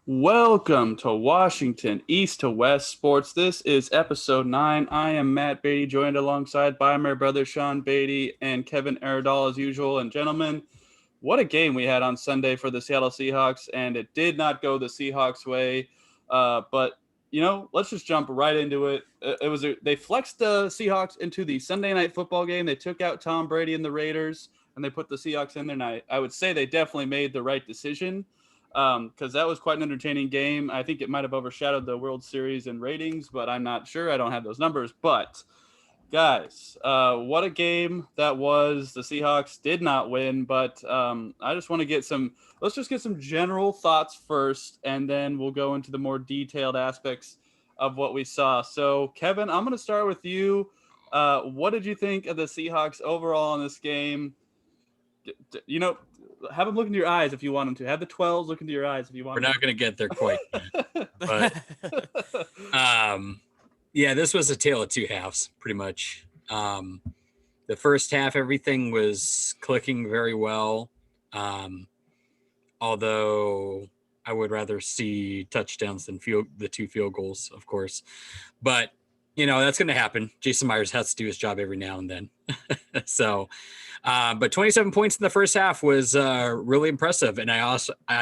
Welcome to Washington East to West Sports. This is episode 9. I am Matt Beatty, joined alongside by my brother Sean Beatty and Kevin Eridall as usual. And gentlemen, what a game we had on Sunday for the Seattle Seahawks, and it did not go the Seahawks' way. But let's just jump right into it. They flexed the Seahawks into the Sunday night football game. They took out Tom Brady and the Raiders, and they put the Seahawks in there. And I would say they definitely made the right decision because that was quite an entertaining game. I think it might have overshadowed the World Series in ratings, but I'm not sure. I don't have those numbers. But guys, what a game that was. The Seahawks did not win, but I just want to let's just get some general thoughts first, and then we'll go into the more detailed aspects of what we saw. So, Kevin, I'm going to start with you. What did you think of the Seahawks overall in this game? Have them look into your eyes if you want them to. Have the 12s look into your eyes if you want. We're not going to get there quite yet. But yeah, this was a tale of two halves, pretty much. The first half, everything was clicking very well. Although I would rather see touchdowns than the two field goals, of course. But, that's going to happen. Jason Myers has to do his job every now and then. So, but 27 points in the first half was really impressive. And I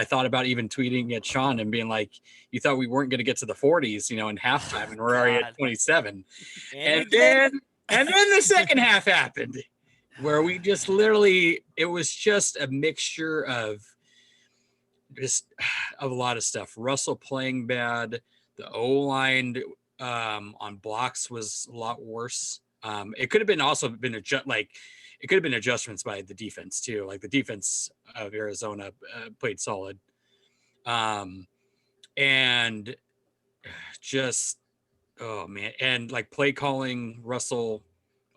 thought about even tweeting at Sean and being like, you thought we weren't going to get to the 40s, in halftime, and we're already at 27. And then the second half happened where we just it was just a mixture of a lot of stuff. Russell playing bad. The O-line on blocks was a lot worse. It could have been it could have been adjustments by the defense too. Like the defense of Arizona played solid. And just, oh man. And like play calling, Russell,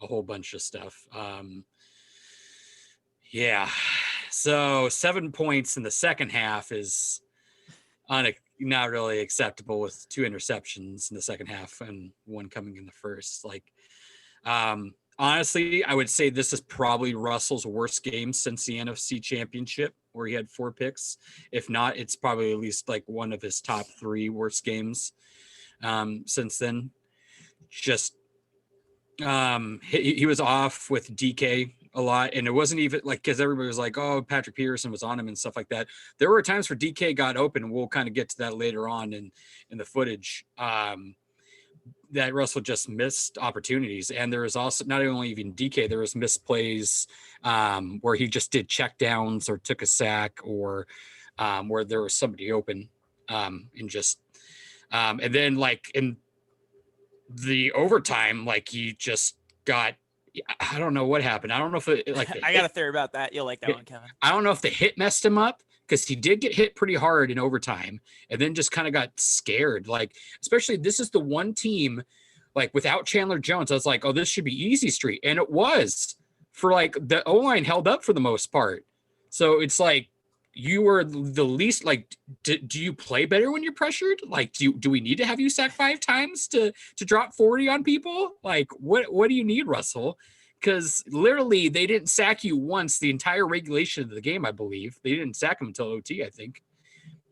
a whole bunch of stuff. Yeah. So 7 points in the second half is not really acceptable with two interceptions in the second half and one coming in the first. Honestly, I would say this is probably Russell's worst game since the NFC Championship, where he had 4 picks. If not, it's probably at least like one of his top 3 worst games since then. Just he was off with DK a lot, and it wasn't even like because everybody was like, "Oh, Patrick Peterson was on him" and stuff like that. There were times where DK got open, and we'll kind of get to that later on in the footage. That Russell just missed opportunities. And there was also not only even DK, there was missed plays where he just did check downs or took a sack or where there was somebody open and then like in the overtime, like he just got, I don't know what happened. I don't know if I got a theory about that. You'll like that one, Kevin. I don't know if the hit messed him up, because he did get hit pretty hard in overtime and then just kind of got scared. Like, especially this is the one team, like without Chandler Jones, I was like, oh, this should be easy street. And it was for like the O-line held up for the most part. So it's like, you were the least like, do you play better when you're pressured? Like, do we need to have you sack 5 times to drop 40 on people? Like, what do you need, Russell? Because literally they didn't sack you once the entire regulation of the game, I believe. They didn't sack him until OT, I think.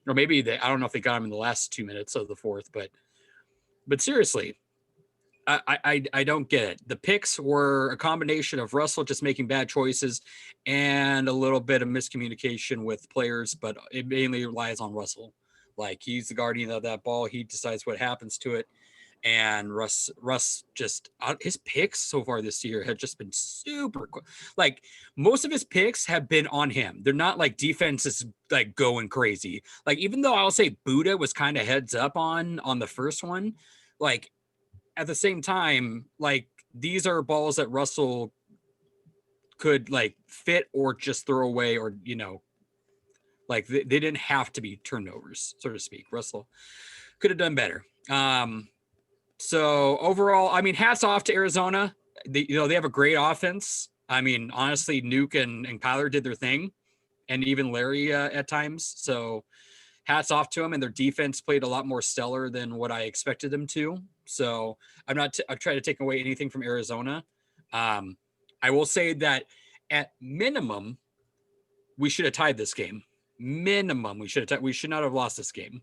Or maybe I don't know if they got him in the last 2 minutes of the fourth, but seriously, I don't get it. The picks were a combination of Russell just making bad choices and a little bit of miscommunication with players, but it mainly relies on Russell. Like, he's the guardian of that ball. He decides what happens to it. And Russ just his picks so far this year have just been super quick. Like, most of his picks have been on him. They're not like defense is like going crazy. Like, even though I'll say Buddha was kind of heads up on the first one, like at the same time, like these are balls that Russell could like fit or just throw away, or like they didn't have to be turnovers, so to speak. Russell could have done better. So overall, I mean, hats off to Arizona. They have a great offense. I mean, honestly, Nuke and Kyler did their thing, and even Larry at times. So hats off to them. And their defense played a lot more stellar than what I expected them to. So I'm trying to take away anything from Arizona. I will say that at minimum, we should have tied this game. Minimum, we should not have lost this game.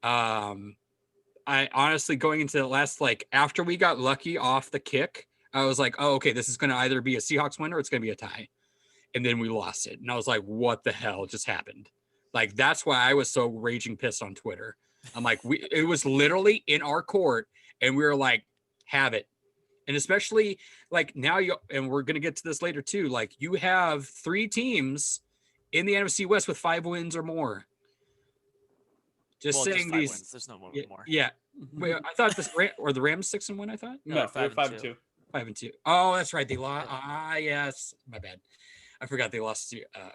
I honestly, going into the last, like, after we got lucky off the kick, I was like, oh, okay, this is going to either be a Seahawks win or it's going to be a tie. And then we lost it. And I was like, what the hell just happened? Like, that's why I was so raging pissed on Twitter. I'm like, it was literally in our court and we were like, have it. And especially like now and we're going to get to this later too. Like, you have 3 teams in the NFC West with 5 wins or more. Just saying, just 5 these wins. There's no more. Yeah. Wait, I thought or the Rams 6-1, I thought. No, they're 5-2. 5-2. Oh, that's right. They lost. Yes. My bad. I forgot they lost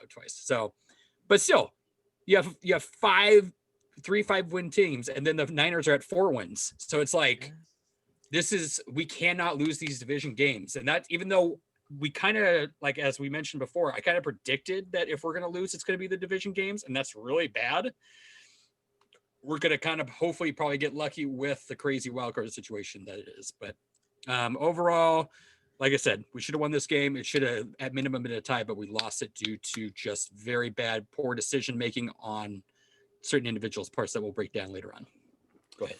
twice. So, but still, you have 3 5-win teams, and then the Niners are at 4 wins. So it's like, we cannot lose these division games. And that, even though we kind of, like, as we mentioned before, I kind of predicted that if we're going to lose, it's going to be the division games, and that's really bad. We're going to kind of hopefully probably get lucky with the crazy wildcard situation that it is. But overall, like I said, we should have won this game. It should have at minimum been a tie, but we lost it due to just very bad, poor decision-making on certain individuals' parts that we'll break down later on. Go ahead.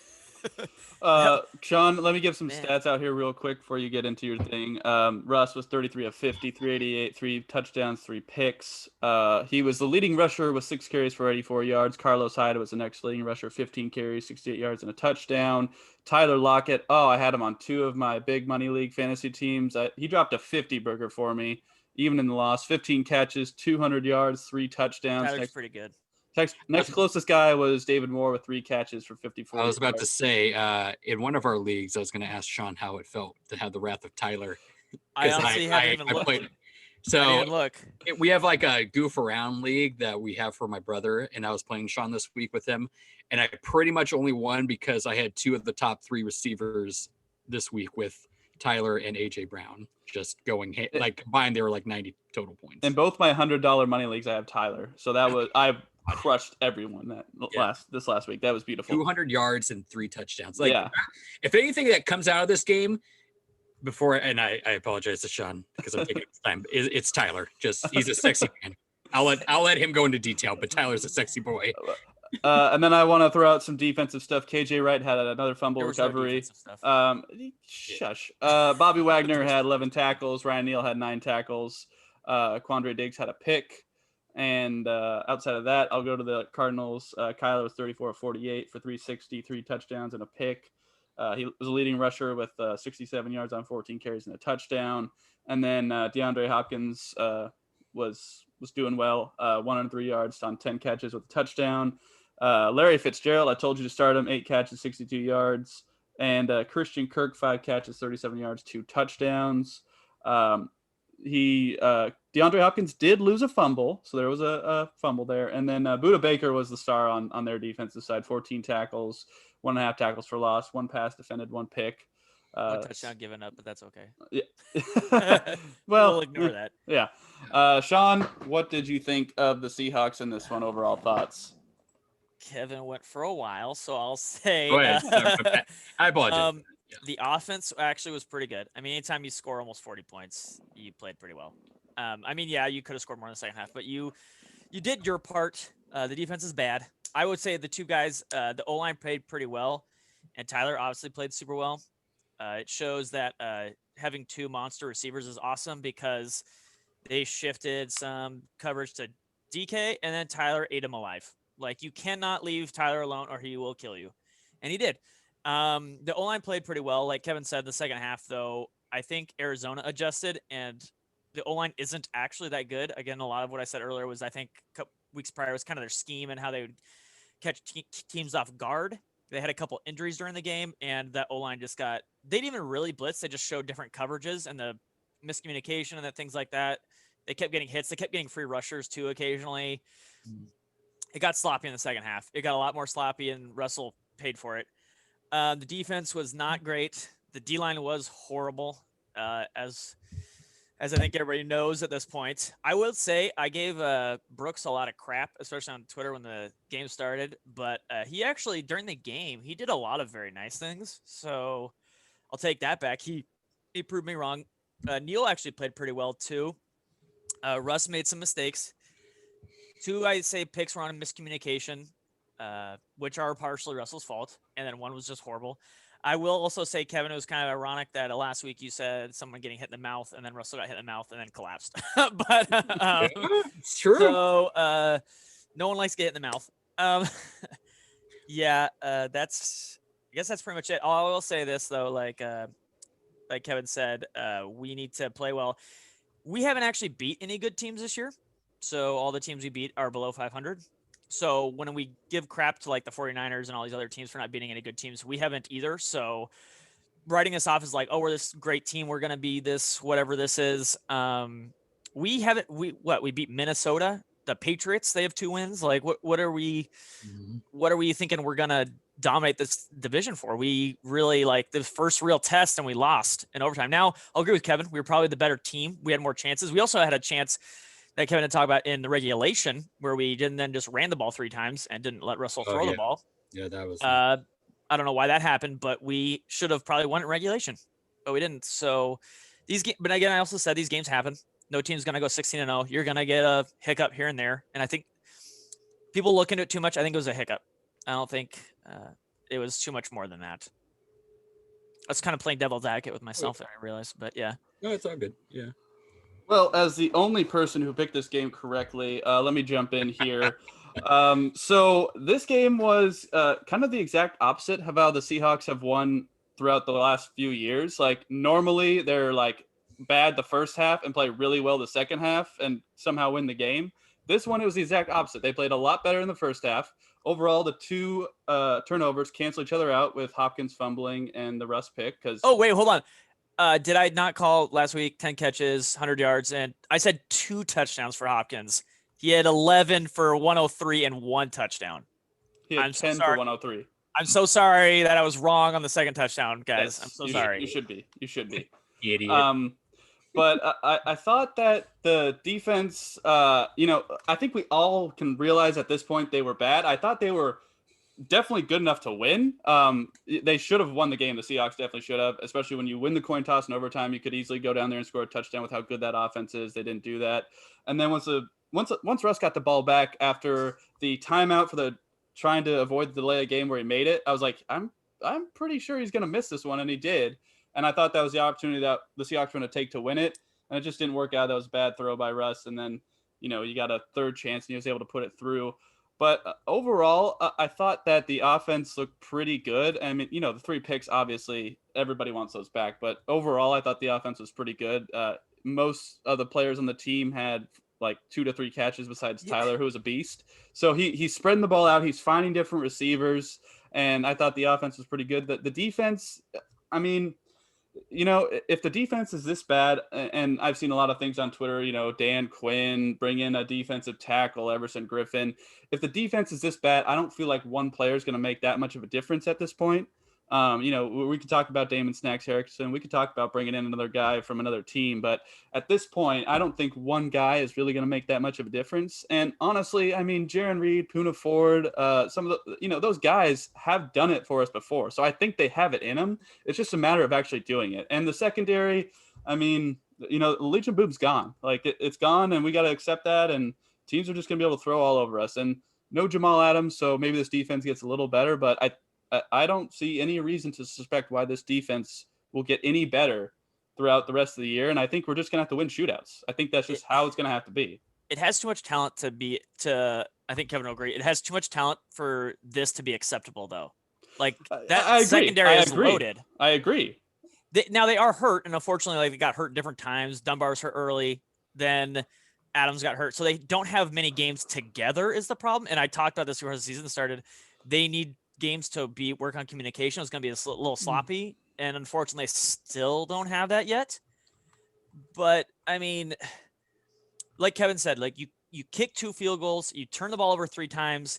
Sean, let me give some stats out here real quick before you get into your thing. Russ was 33 of 50, 388, 3 touchdowns, 3 picks. He was the leading rusher with 6 carries for 84 yards. Carlos Hyde was the next leading rusher, 15 carries, 68 yards, and a touchdown. Tyler Lockett, I had him on 2 of my big money league fantasy teams. He dropped a 50 burger for me, even in the loss. 15 catches, 200 yards, 3 touchdowns. Tyler's pretty good. Next closest guy was David Moore with 3 catches for 54. I was about to say, in one of our leagues, I was going to ask Sean how it felt to have the wrath of Tyler. I honestly haven't even looked. So we have like a goof around league that we have for my brother, and I was playing Sean this week with him, and I pretty much only won because I had 2 of the top 3 receivers this week with Tyler and AJ Brown just going like combined. They were like 90 total points. In both my $100 money leagues, I have Tyler. So that was crushed everyone this last week. That was beautiful. 200 yards and 3 touchdowns. Like, if anything that comes out of this game before, and I apologize to Sean because I'm taking his time, it's Tyler. Just, he's a sexy man. I'll let him go into detail, but Tyler's a sexy boy. And then I want to throw out some defensive stuff. KJ Wright had another fumble recovery. Shush. Bobby Wagner had 11 tackles. Ryan Neal had 9 tackles. Quandre Diggs had a pick. And outside of that, I'll go to the Cardinals. Kyler was 34 of 48 for 360, 3 touchdowns and a pick. He was a leading rusher with 67 yards on 14 carries and a touchdown. And then DeAndre Hopkins was doing well, 103 yards on 10 catches with a touchdown. Larry Fitzgerald, I told you to start him, 8 catches, 62 yards. And Christian Kirk, 5 catches, 37 yards, 2 touchdowns. DeAndre Hopkins did lose a fumble, so there was a fumble there. And then Budda Baker was the star on their defensive side, 14 tackles, 1.5 tackles for loss, 1 pass defended, 1 pick. 1 touchdown given up, but that's okay. Yeah. Well, we'll ignore that. Yeah. Sean, what did you think of the Seahawks in this one? Overall thoughts? Kevin went for a while, so I'll say. Go ahead. I apologize. The offense actually was pretty good. I mean, anytime you score almost 40 points, you played pretty well. You could have scored more in the second half, but you did your part. The defense is bad. I would say the 2 guys, the O-line played pretty well, and Tyler obviously played super well. It shows that having 2 monster receivers is awesome because they shifted some coverage to DK, and then Tyler ate him alive. Like, you cannot leave Tyler alone or he will kill you. And he did. The O-line played pretty well. Like Kevin said, the second half, though, I think Arizona adjusted, and the O-line isn't actually that good. Again, a lot of what I said earlier was, I think, a couple weeks prior was kind of their scheme and how they would catch teams off guard. They had a couple injuries during the game, and that O-line just they didn't even really blitz. They just showed different coverages and the miscommunication and things like that. They kept getting hits. They kept getting free rushers, too, occasionally. It got sloppy in the second half. It got a lot more sloppy, and Russell paid for it. The defense was not great. The D-line was horrible, as I think everybody knows at this point. I will say I gave Brooks a lot of crap, especially on Twitter when the game started. But he actually, during the game, he did a lot of very nice things. So I'll take that back. He proved me wrong. Neal actually played pretty well, too. Russ made some mistakes. 2, I'd say, picks were on miscommunication. which are partially Russell's fault, and then one was just horrible. I will also say, Kevin, it was kind of ironic that last week you said someone getting hit in the mouth, and then Russell got hit in the mouth and then collapsed. But Yeah, it's true. so no one likes to get hit in the mouth. Yeah, I guess that's pretty much it. I will say this though, like Kevin said, we need to play well. We haven't actually beat any good teams this year. So all the teams we beat are below 500. So when we give crap to like the 49ers and all these other teams for not beating any good teams, we haven't either. So writing us off as like, oh, we're this great team, we're gonna be this, whatever this is. We haven't we beat Minnesota, the Patriots, they have 2 wins. Like what are we thinking we're gonna dominate this division for? We really like the first real test and we lost in overtime. Now I'll agree with Kevin. We were probably the better team. We had more chances. We also had a chance that Kevin had talked about in the regulation where we didn't then just ran the ball 3 times and didn't let Russell throw the ball. Yeah, that was. I don't know why that happened, but we should have probably won in regulation, but we didn't. So but again, I also said these games happen. No team's going to go 16-0. You're going to get a hiccup here and there. And I think people look into it too much. I think it was a hiccup. I don't think it was too much more than that. I was kind of playing devil's advocate with myself, I realized, but yeah. No, it's all good. Yeah. Well, as the only person who picked this game correctly, let me jump in here. So this game was kind of the exact opposite of how the Seahawks have won throughout the last few years. Like normally they're like bad the first half and play really well the second half and somehow win the game. This one, it was the exact opposite. They played a lot better in the first half. Overall, the 2 turnovers cancel each other out with Hopkins fumbling and the Russ pick. Oh, wait, hold on. Did I not call last week 10 catches, 100 yards, and I said 2 touchdowns for Hopkins? He had 11 for 103 and 1 touchdown. He had 10 for 103. I'm so sorry that I was wrong on the second touchdown, guys. Yes, I'm so sorry. You should be. You should be. Idiot. But I thought that the defense, I think we all can realize at this point they were bad. I thought they were definitely good enough to win. They should have won the game. The Seahawks definitely should have, especially when you win the coin toss in overtime. You could easily go down there and score a touchdown with how good that offense is. They didn't do that. And then once Russ got the ball back after the timeout for the trying to avoid the delay of game where he made it, I was like, I'm pretty sure he's going to miss this one, and he did. And I thought that was the opportunity that the Seahawks were going to take to win it, and it just didn't work out. That was a bad throw by Russ, and then you got a third chance, and he was able to put it through. But overall, I thought that the offense looked pretty good. I mean, the 3 picks, obviously, everybody wants those back. But overall, I thought the offense was pretty good. Most of the players on the team had like 2 to 3 catches besides Tyler, who was a beast. So he's spreading the ball out. He's finding different receivers. And I thought the offense was pretty good. The defense, I mean, if the defense is this bad, and I've seen a lot of things on Twitter, Dan Quinn, bring in a defensive tackle, Everson Griffin. If the defense is this bad, I don't feel like one player is going to make that much of a difference at this point. We could talk about Damon Snacks Harrison. We could talk about bringing in another guy from another team. But at this point, I don't think one guy is really going to make that much of a difference. And honestly, I mean, Jaron Reed, Poona Ford, some of the, those guys have done it for us before. So I think they have it in them. It's just a matter of actually doing it. And the secondary, I mean, Legion Boom's gone. Like it's gone, and we got to accept that. And teams are just going to be able to throw all over us. And no Jamal Adams, so maybe this defense gets a little better. But I don't see any reason to suspect why this defense will get any better throughout the rest of the year. And I think we're just going to have to win shootouts. I think that's just how it's going to have to be. It has too much talent I think Kevin will agree. It has too much talent for this to be acceptable, though. Like that secondary is loaded. I agree. Now they are hurt. And unfortunately, they got hurt different times. Dunbar's hurt early. Then Adams got hurt. So they don't have many games together is the problem. And I talked about this before the season started. They need games to work on communication. It's going to be a little sloppy, and unfortunately, they still don't have that yet. But I mean, like Kevin said, like you kick 2 field goals, you turn the ball over 3 times.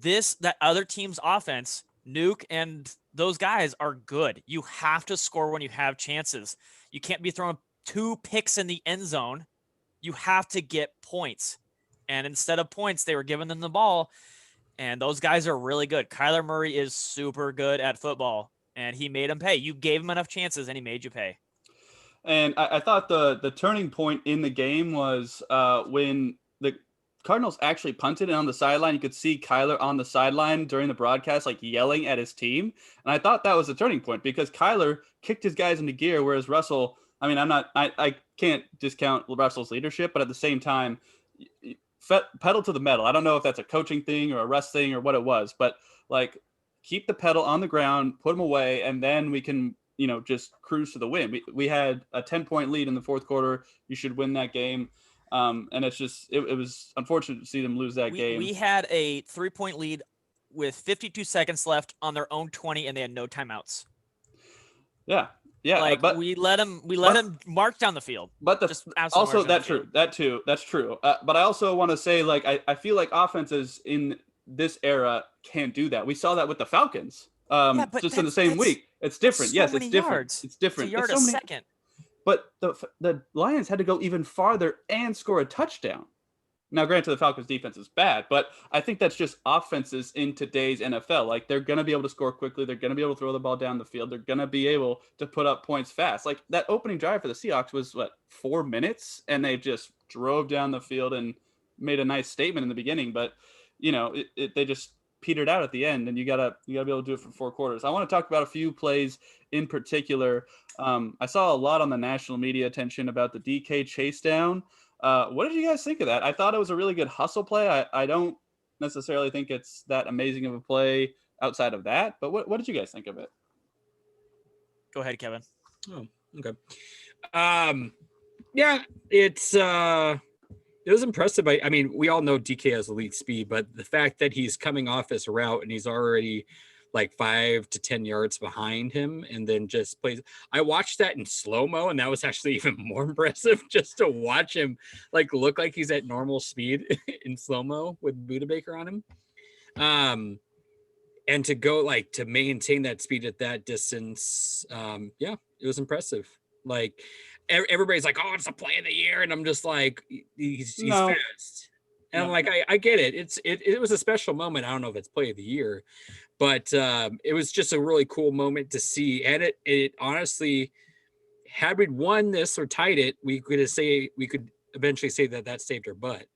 That other team's offense, Nuke and those guys are good. You have to score when you have chances. You can't be throwing 2 picks in the end zone. You have to get points, and instead of points, they were giving them the ball. And those guys are really good. Kyler Murray is super good at football, and he made them pay. You gave him enough chances, and he made you pay. And I thought the turning point in the game was when the Cardinals actually punted, and on the sideline, you could see Kyler on the sideline during the broadcast, like yelling at his team. And I thought that was a turning point because Kyler kicked his guys into gear, whereas Russell, I mean, I can't discount Russell's leadership, but at the same time, pedal to the metal. I don't know if that's a coaching thing or a rest thing or what it was, but like keep the pedal on the ground, put them away, and then we can, just cruise to the win. We had a 10-point lead in the fourth quarter. You should win that game. And it's just, it was unfortunate to see them lose that game. We had a 3-point lead with 52 seconds left on their own 20, and they had no timeouts. Yeah. But we let them march down the field. But that's true. That's true. But I also want to say, like, I feel like offenses in this era can't do that. We saw that with the Falcons. Just in the same week. It's different. So yes, many it's different. yards. It's different. It's a yard a second. But the Lions had to go even farther and score a touchdown. Now, granted, the Falcons' defense is bad, but I think that's just offenses in today's NFL. Like, they're going to be able to score quickly. They're going to be able to throw the ball down the field. They're going to be able to put up points fast. Like, that opening drive for the Seahawks was, 4 minutes? And they just drove down the field and made a nice statement in the beginning. But, they just petered out at the end, and you gotta be able to do it for 4 quarters. I want to talk about a few plays in particular. I saw a lot on the national media attention about the DK chase down. What did you guys think of that? I thought it was a really good hustle play. I don't necessarily think it's that amazing of a play outside of that, but what did you guys think of it? Go ahead, Kevin. Oh, okay. Yeah, it was impressive. I mean, we all know DK has elite speed, but the fact that he's coming off his route and he's already like 5 to 10 yards behind him and then just plays. I watched that in slow-mo, and that was actually even more impressive just to watch him like look like he's at normal speed in slow-mo with Buda Baker on him. And to go to maintain that speed at that distance. Yeah, it was impressive. Like, everybody's like, oh, it's a play of the year. And I'm just like, he's fast. And I'm like, I get it. It was a special moment. I don't know if it's play of the year, but it was just a really cool moment to see. And it honestly, had we won this or tied it, we could eventually say that saved our butt,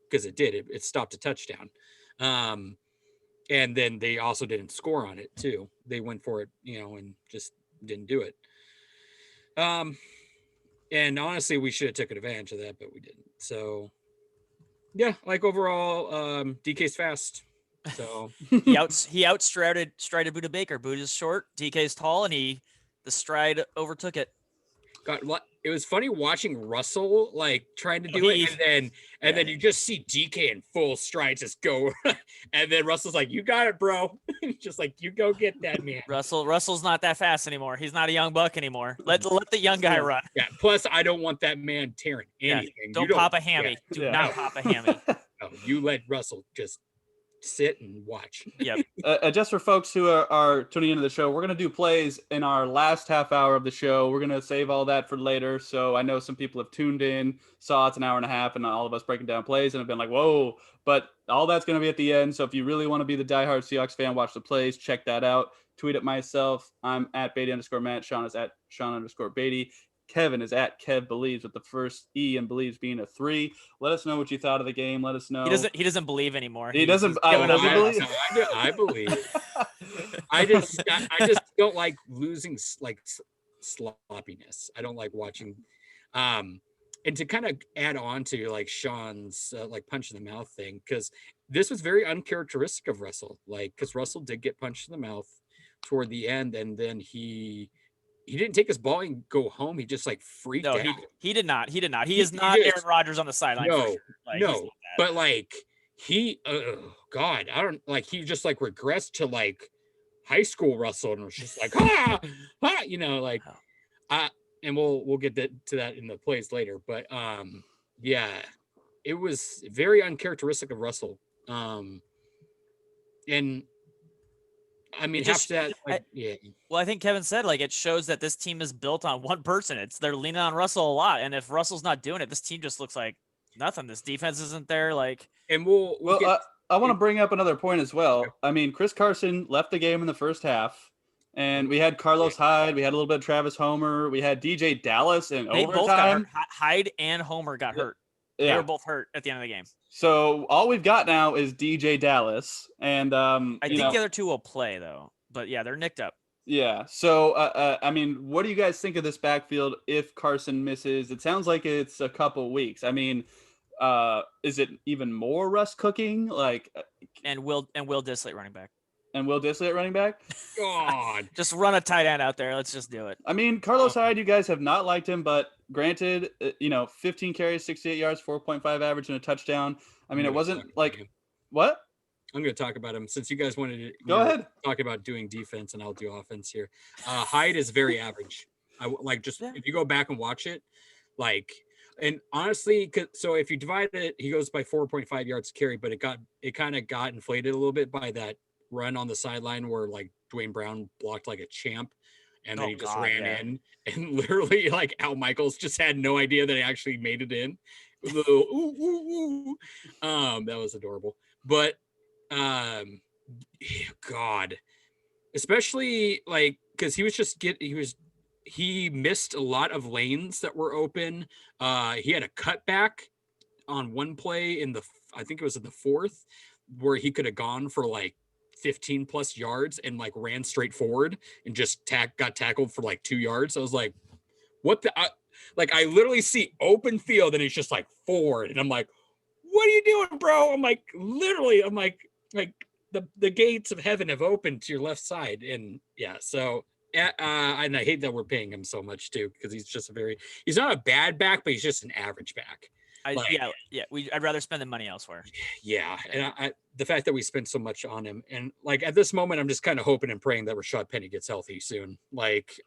because it did. It stopped a touchdown. And then they also didn't score on it too. They went for it, and just didn't do it. And honestly, we should have taken advantage of that, but we didn't. So, yeah, overall, DK's fast. So he outstrided Buda Baker. Buda's short, DK's tall, and the stride overtook it. God, it was funny watching Russell trying to do it, and then you just see DK in full stride just go, and then Russell's like, "You got it, bro." Just like, you go get that, man. Russell's not that fast anymore. He's not a young buck anymore. Let the young guy run. Yeah. Plus, I don't want that man tearing anything. Yeah. Don't pop a hammy. Yeah. Do not pop a hammy. No, you let Russell just sit and watch. Yep. Just for folks who are tuning into the show, we're going to do plays in our last half hour of the show. We're going to save all that for later. So I know some people have tuned in, saw it's an hour and a half, and all of us breaking down plays and have been like, whoa, but all that's going to be at the end. So if you really want to be the diehard Seahawks fan, watch the plays, check that out. Tweet at myself. I'm at Beatty_Matt. Sean is at Sean_Beatty. Kevin is at Kev Believes, with the first E and Believes being a 3. Let us know what you thought of the game. Let us know. He doesn't believe anymore. He doesn't. I believe. I believe. I just don't like losing sloppiness. I don't like watching. And to kind of add on to Sean's punch in the mouth thing, because this was very uncharacteristic of Russell. Because Russell did get punched in the mouth toward the end, and then he didn't take his ball and go home. He just freaked out. He did not. He is not Aaron Rodgers on the sideline. No, for sure. No. But he, God, I don't he just regressed to high school Russell, and was just and we'll get to that in the plays later. But yeah, it was very uncharacteristic of Russell. And I mean, yeah. Well, I think Kevin said it shows that this team is built on one person. They're leaning on Russell a lot, and if Russell's not doing it, this team just looks like nothing. This defense isn't there. And I want to bring up another point as well. I mean, Chris Carson left the game in the first half, and we had Carlos Hyde. We had a little bit of Travis Homer. We had DJ Dallas in overtime. Both got hurt. Hyde and Homer got hurt. They were both hurt at the end of the game. So all we've got now is DJ Dallas, and I think the other two will play though. But yeah, they're nicked up. yeah. So I mean, what do you guys think of this backfield if Carson misses? It sounds like it's a couple weeks. I mean, is it even more rust cooking? Like, And Will Dissly running back. and Will Dissly at running back? God. Just run a tight end out there. Let's just do it. I mean, Carlos Hyde, you guys have not liked him, but granted, 15 carries, 68 yards, 4.5 average, and a touchdown. I mean, it wasn't like what? I'm going to talk about him since you guys wanted to Go ahead. talk about doing defense, and I'll do offense here. Hyde is very average. If you go back and watch it, and honestly, so if you divide it, he goes by 4.5 yards carry, but it kind of got inflated a little bit by that run on the sideline where like Dwayne Brown blocked like a champ, and then he just ran in, and literally like Al Michaels just had no idea that he actually made it in. With a little, ooh, ooh, ooh. That was adorable, but God, especially like because he missed a lot of lanes that were open. He had a cutback on one play I think it was in the fourth, where he could have gone for like 15 plus yards and like ran straight forward and just got tackled for like 2 yards. I was like, what the, I literally see open field and it's just like forward. And I'm like, what are you doing, bro? I'm like, literally, I'm like the gates of heaven have opened to your left side. And yeah, so, and I hate that we're paying him so much too, because he's not a bad back, but he's just an average back. I'd rather spend the money elsewhere. Yeah, and the fact that we spent so much on him, and like at this moment, I'm just kind of hoping and praying that Rashad Penny gets healthy soon. Like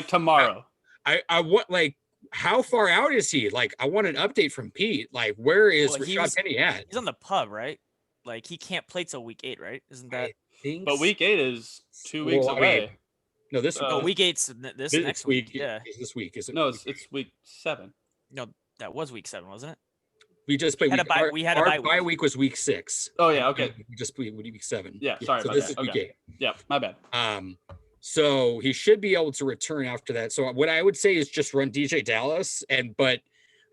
tomorrow. I want like how far out is he? Like I want an update from Pete. Like where is Rashad Penny at? He's on the pub, right? Like he can't play till week 8, right? Isn't that? But week 8 is 2 weeks away. No, this week 8's this next week. Yeah, this week is it? No, it's week 7. No, that was week 7, wasn't it? We just played. We had a bye week was week 6. Oh yeah, okay. We just played week 7. Yeah, sorry so about this that. is week 8. Yeah, my bad. So he should be able to return after that. So what I would say is just run DJ Dallas but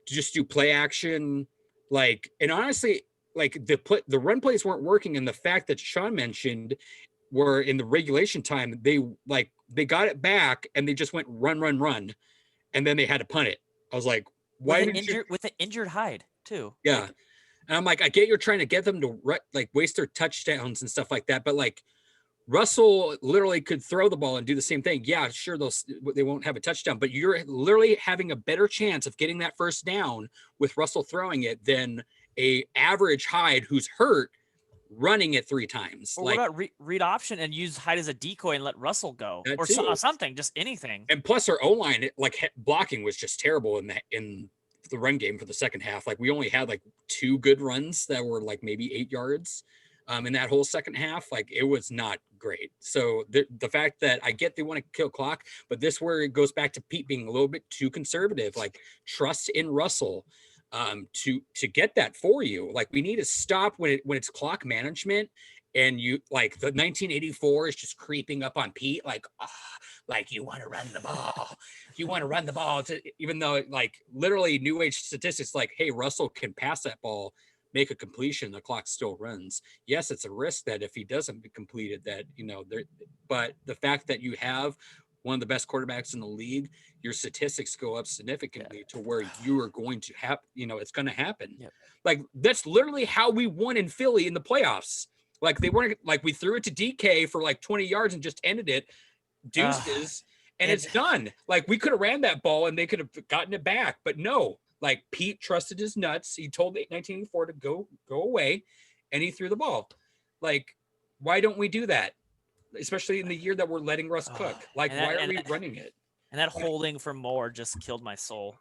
just do play action, and honestly, the run plays weren't working, and the fact that Sean mentioned were in the regulation time, they got it back and they just went run, and then they had to punt it. I was like, why with an injured Hyde too? Yeah. And I'm like, I get you're trying to get them to waste their touchdowns and stuff like that, but Russell literally could throw the ball and do the same thing. Yeah, sure, they won't have a touchdown, but you're literally having a better chance of getting that first down with Russell throwing it than a average Hyde who's hurt running it 3 times. Or what about read option and use Hyde as a decoy and let Russell go, or something, just anything. And plus, our O-line blocking was just terrible in the run game for the second half. We only had 2 good runs that were maybe 8 yards. In that whole second half, it was not great. So the fact that I get they want to kill clock, but this where it goes back to Pete being a little bit too conservative, trust in Russell to get that for you. We need to stop when it's clock management and you the 1984 is just creeping up on Pete. You want to run the ball. You want to run the ball even though literally new age statistics hey, Russell can pass that ball, make a completion, the clock still runs. Yes, it's a risk that if he doesn't complete it, that but the fact that you have one of the best quarterbacks in the league, your statistics go up significantly to where you are going to have, it's going to happen. Yep. That's literally how we won in Philly in the playoffs. They weren't we threw it to DK for 20 yards and just ended it, deuces, and it's done. We could have ran that ball and they could have gotten it back, but no. Pete trusted his nuts. He told 1984 to go away, and he threw the ball. Why don't we do that? Especially in the year that we're letting Russ cook. Why are we running it? And that holding from Moore just killed my soul.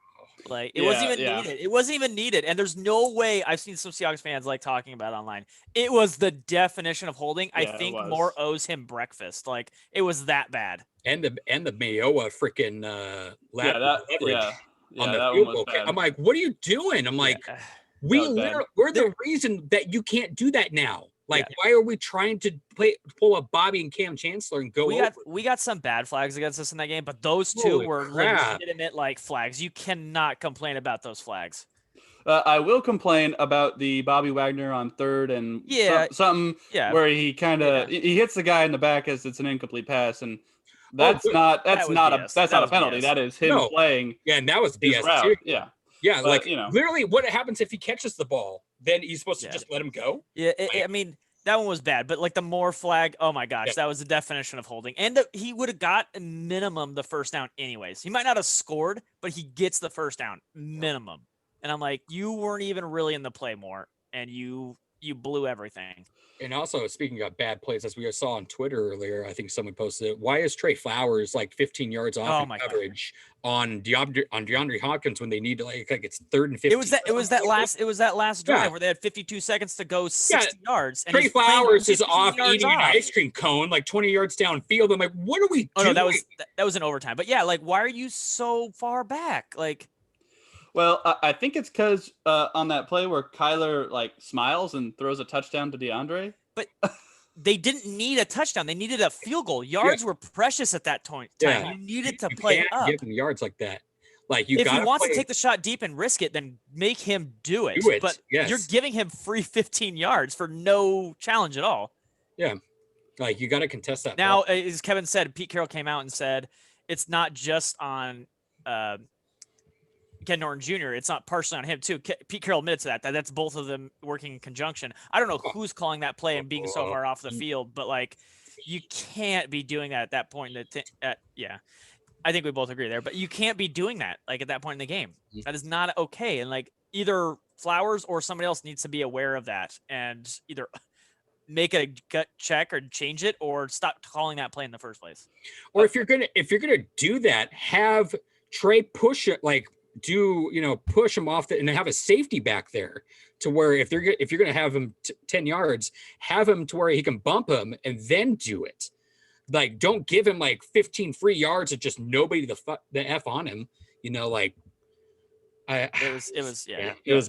It wasn't even needed. It wasn't even needed. And there's no way. I've seen some Seahawks fans talking about it online. It was the definition of holding. I think Moore owes him breakfast. It was that bad. And the Mayoa freaking leverage. On the field goal. I'm like, what are you doing? I'm like, we're the reason that you can't do that now. Why are we trying to pull a Bobby and Cam Chancellor and go over? We got some bad flags against us in that game, but those two were legitimate flags. You cannot complain about those flags. I will complain about the Bobby Wagner on third and Yeah. something where he kind of he hits the guy in the back as it's an incomplete pass, and that's not a penalty. BS. That is him playing. Yeah, and that was his BS route. too. Yeah. Yeah, But, like literally, what happens if he catches the ball? Then he's supposed to just let him go. Yeah, I mean that one was bad, but like the Moore flag, oh my gosh, that was the definition of holding. And he would have got a minimum the first down anyways. He might not have scored, but he gets the first down minimum. And I'm like, you weren't even really in the play more, and you blew everything. And also, speaking of bad plays, as we saw on Twitter earlier, I think someone posted it. Why is Trey Flowers like 15 yards off in coverage on DeAndre Hopkins when they need to like it's 3rd and 15? It was that last drive where they had 52 seconds to go 60 yards. And Trey Flowers is off eating an ice cream cone like 20 yards downfield. I'm like, what are we doing? Oh no, that was an overtime. But yeah, like why are you so far back? Like. Well, I think it's because on that play where Kyler like smiles and throws a touchdown to DeAndre. But they didn't need a touchdown. They needed a field goal. Yards were precious at that time. Yeah. You needed to play up. Give him yards like that. Like if he wants to take the shot deep and risk it, then make him do it. But you're giving him free 15 yards for no challenge at all. Yeah. Like you got to contest that. Now, as Kevin said, Pete Carroll came out and said it's not just on Ken Norton Jr. It's not partially on him too. Pete Carroll admits that's both of them working in conjunction. I don't know who's calling that play and being so far off the field, but like you can't be doing that at that point. I think we both agree there, but you can't be doing that like at that point in the game. That is not okay. And like either Flowers or somebody else needs to be aware of that and either make a gut check or change it or stop calling that play in the first place. Or if you're gonna do that, have Trey push it push him off and have a safety back there to where if you're going to have him 10 yards, have him to where he can bump him and then do it. Like, don't give him like 15 free yards of just nobody the F on him, it was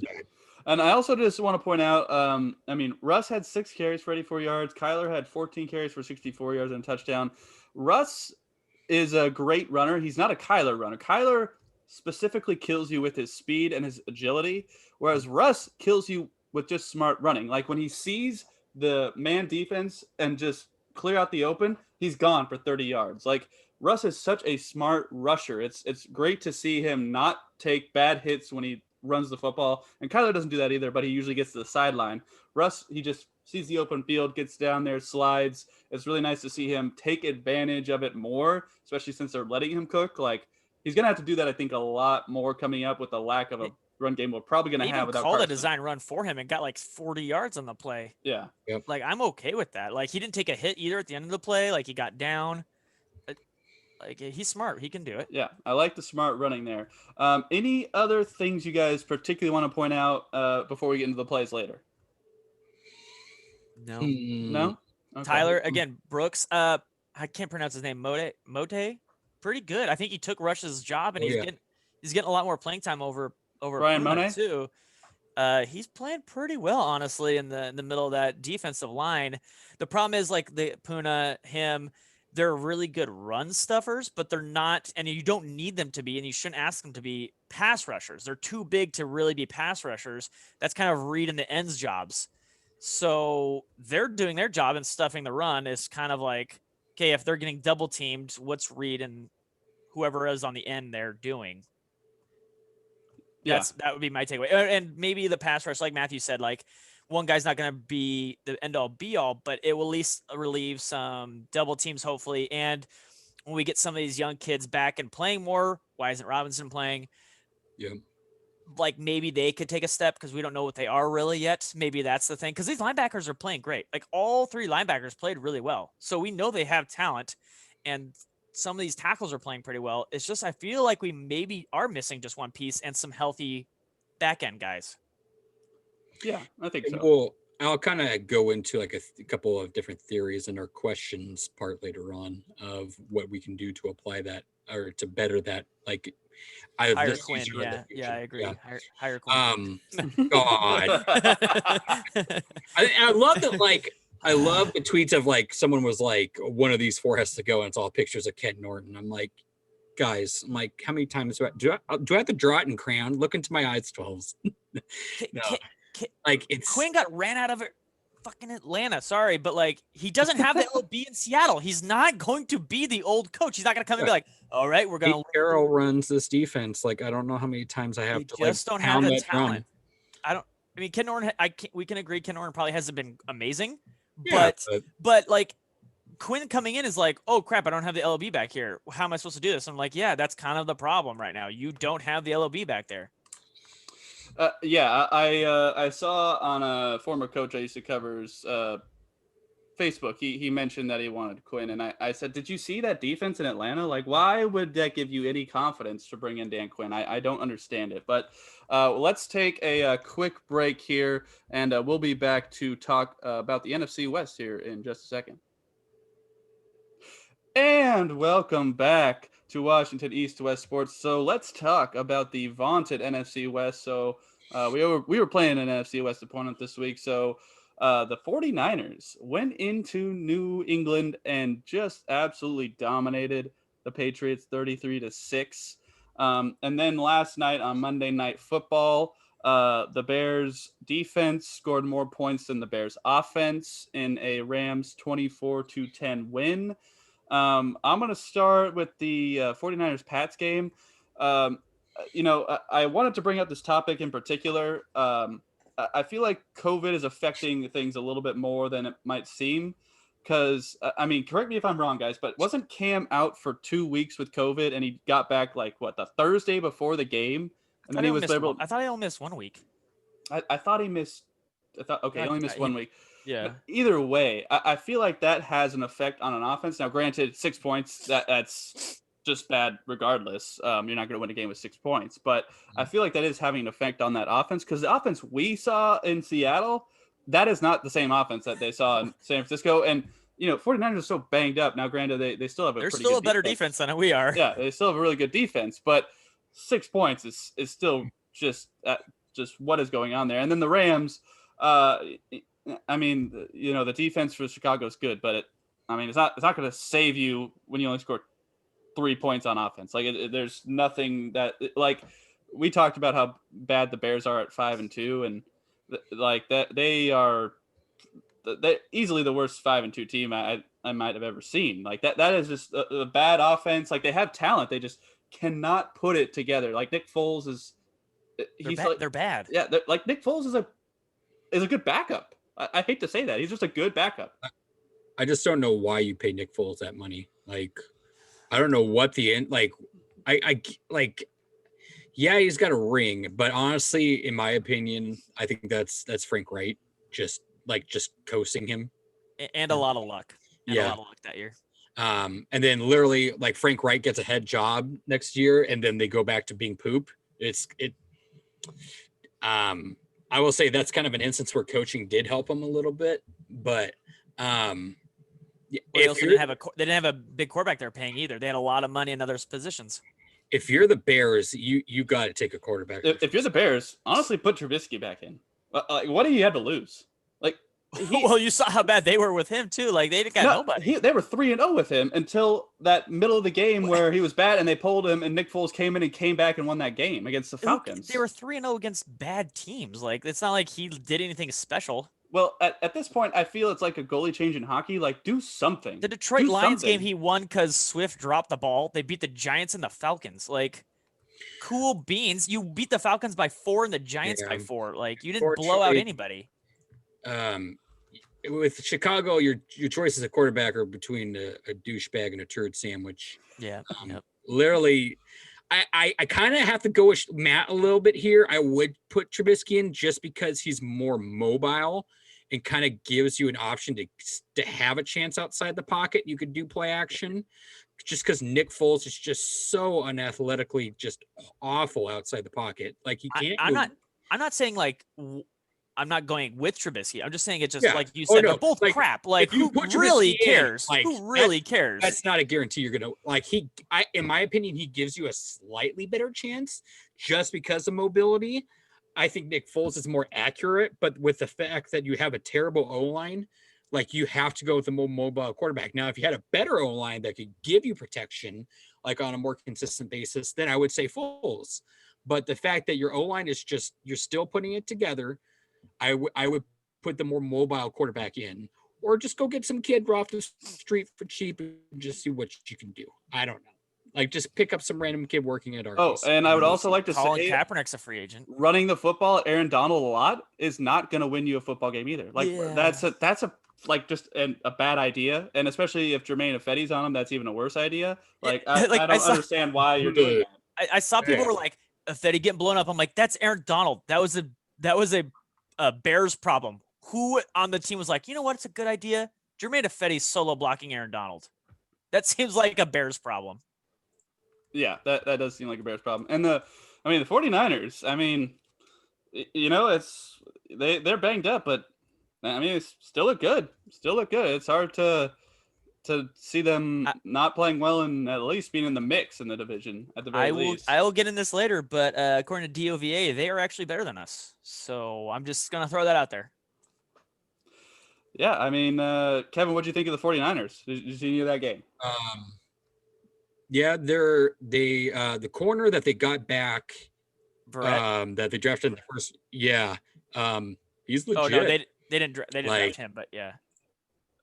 bad. And I also just want to point out, Russ had 6 carries for 84 yards. Kyler had 14 carries for 64 yards and a touchdown. Russ is a great runner. He's not a Kyler runner. Kyler specifically kills you with his speed and his agility, whereas Russ kills you with just smart running. Like when he sees the man defense and just clear out the open, he's gone for 30 yards. Like Russ is such a smart rusher. It's great to see him not take bad hits when he runs the football. And Kyler doesn't do that either, but he usually gets to the sideline. Russ, he just sees the open field, gets down there, slides. It's really nice to see him take advantage of it more, especially since they're letting him cook. Like, he's going to have to do that, I think, a lot more coming up with the lack of a run game we're probably going to have without Carson. Carson. A design run for him and got like 40 yards on the play. Yeah. Yep. Like, I'm okay with that. Like, he didn't take a hit either at the end of the play. Like, he got down. Like, he's smart. He can do it. Yeah, I like the smart running there. Any other things you guys particularly want to point out before we get into the plays later? No. No? Okay. Tyler, again, Brooks. I can't pronounce his name. Mote? Pretty good. I think he took Rush's job, and he's getting a lot more playing time over Ryan Monet too. He's playing pretty well, honestly, in the middle of that defensive line. The problem is like the Puna, him, they're really good run stuffers, but they're not, and you don't need them to be, and you shouldn't ask them to be pass rushers. They're too big to really be pass rushers. That's kind of Reed and the ends jobs. So they're doing their job and stuffing the run is kind of like, okay, if they're getting double teamed, what's Reed and whoever is on the end they're doing? That would be my takeaway. And maybe the pass rush, like Matthew said, like one guy's not going to be the end all be all, but it will at least relieve some double teams, hopefully. And when we get some of these young kids back and playing more, why isn't Robinson playing? Yeah. Like maybe they could take a step because we don't know what they are really yet. Maybe that's the thing. Because these linebackers are playing great. Like all 3 linebackers played really well. So we know they have talent. And some of these tackles are playing pretty well. It's just I feel like we maybe are missing just one piece and some healthy back end guys. Yeah, I think so. Well, I'll kind of go into like a couple of different theories in our questions part later on of what we can do to apply that or to better that. Like, hire Quinn. Yeah, I agree. Yeah. Hire Quinn. God, I love that. Like, I love the tweets of like someone was like, one of these 4 has to go, and it's all pictures of Ken Norton. I'm like, guys, how many times do I have to draw it in crayon? Look into my eyes, 12s. No, K- like it's Quinn got ran out of it. Fucking Atlanta, sorry, but like he doesn't have the LB in Seattle. He's not going to be the old coach. He's not going to come and be like, "All right, we're going Pete to." Carroll runs this defense. Like I don't know how many times I They have to like just don't have pound the that talent. drum. I mean, Ken Norton. We can agree Ken Norton probably hasn't been amazing, Yeah, but like Quinn coming in is like, "Oh crap, I don't have the LB back here. How am I supposed to do this?" I'm like, "Yeah, that's kind of the problem right now. You don't have the LB back there." Yeah, I saw on a former coach I used to cover's Facebook. He mentioned that he wanted Quinn, and I said, "Did you see that defense in Atlanta? Like, why would that give you any confidence to bring in Dan Quinn? I don't understand it." But let's take a quick break here, and we'll be back to talk about the NFC West here in just a second. And welcome back to Washington East to West Sports. So let's talk about the vaunted NFC West. So we were playing an NFC West opponent this week. So the 49ers went into New England and just absolutely dominated the Patriots 33-6. And then last night on Monday Night Football, the Bears defense scored more points than the Bears offense in a Rams 24-10 win. I'm going to start with the 49ers Pats game. I wanted to bring up this topic in particular. I feel like COVID is affecting things a little bit more than it might seem. Because, I mean, correct me if I'm wrong, guys, but wasn't Cam out for 2 weeks with COVID and he got back like, the Thursday before the game? And then he was able. I thought he only missed 1 week. I thought he missed. Okay, he only missed 1 week. Yeah. Either way, I feel like that has an effect on an offense. Now, granted, 6 points, that's just bad regardless. You're not going to win a game with 6 points. But I feel like that is having an effect on that offense because the offense we saw in Seattle, that is not the same offense that they saw in San Francisco. And, 49ers are so banged up. Now, granted, they still have a pretty good better defense than we are. Yeah, they still have a really good defense. But 6 points is still just what is going on there. And then the Rams, I mean, the defense for Chicago is good, but it's not going to save you when you only score 3 points on offense. Like there's nothing that like we talked about how bad the Bears are at 5-2, and like that they are easily the worst 5-2 team I might have ever seen. Like that is just a bad offense. Like they have talent, they just cannot put it together. Like Nick Foles is they're bad. Yeah, like Nick Foles is a good backup. I hate to say that. He's just a good backup. I just don't know why you pay Nick Foles that money. Like, I don't know what the end. Like, I like. Yeah, he's got a ring, but honestly, in my opinion, I think that's Frank Wright just coasting him, and a lot of luck. A lot of luck that year. And then literally, like Frank Wright gets a head job next year, and then they go back to being poop. I will say that's kind of an instance where coaching did help them a little bit, but they didn't have a big quarterback they're paying either. They had a lot of money in other positions. If you're the Bears, you got to take a quarterback. If you're the Bears, honestly, put Trubisky back in. What do you have to lose? Like, well, you saw how bad they were with him too. Like they didn't got nobody. They were 3-0 with him until that middle of the game where he was bad and they pulled him and Nick Foles came in and came back and won that game against the Falcons. They were 3-0 against bad teams. Like it's not like he did anything special. Well, at this point, I feel it's like a goalie change in hockey. Like, do something. The Detroit Lions game he won because Swift dropped the ball. They beat the Giants and the Falcons. Like, cool beans. You beat the Falcons by 4 and the Giants by 4. Like, you didn't blow out anybody. With Chicago, your choice as a quarterback are between a douchebag and a turd sandwich. Yeah. Literally, I kind of have to go with Matt a little bit here. I would put Trubisky in just because he's more mobile and kind of gives you an option to have a chance outside the pocket. You could do play action just because Nick Foles is just so unathletically just awful outside the pocket. Like he can't. I'm not saying like I'm not going with Trubisky. I'm just saying it's just like you said, they're both crap. Like who really cares? Who really cares? That's not a guarantee you're gonna like. In my opinion, he gives you a slightly better chance just because of mobility. I think Nick Foles is more accurate, but with the fact that you have a terrible O-line, like you have to go with a more mobile quarterback. Now, if you had a better O-line that could give you protection, like on a more consistent basis, then I would say Foles. But the fact that your O-line is just, you're still putting it together, I would put the more mobile quarterback in, or just go get some kid off the street for cheap and just see what you can do. I don't know. Like, just pick up some random kid working at Arby's. Oh, and I would also like to Colin say, Kaepernick's a free agent. running the football, Aaron Donald a lot is not going to win you a football game either. Like that's a like just a bad idea, and especially if Jermaine Ifedi's on him, that's even a worse idea. Like I don't understand why you're doing that. I saw people were like, Ifedi getting blown up. I'm like, that's Aaron Donald. That was a Bears problem. Who on the team was like, you know what? It's a good idea. Jermaine Ifedi solo blocking Aaron Donald. That seems like a Bears problem. Yeah, that does seem like a Bears problem. And the 49ers, I mean, you know, they're banged up, but I mean, it's still look good. It's hard to see them not playing well and at least being in the mix in the division at the very least. I will get in this later, but according to DOVA, they are actually better than us. So I'm just going to throw that out there. Yeah, I mean, Kevin, what do you think of the 49ers? Did you see any of that game? Yeah, the corner that they got back, that they drafted in the first. Yeah, he's legit. Oh no, they didn't draft him, but yeah.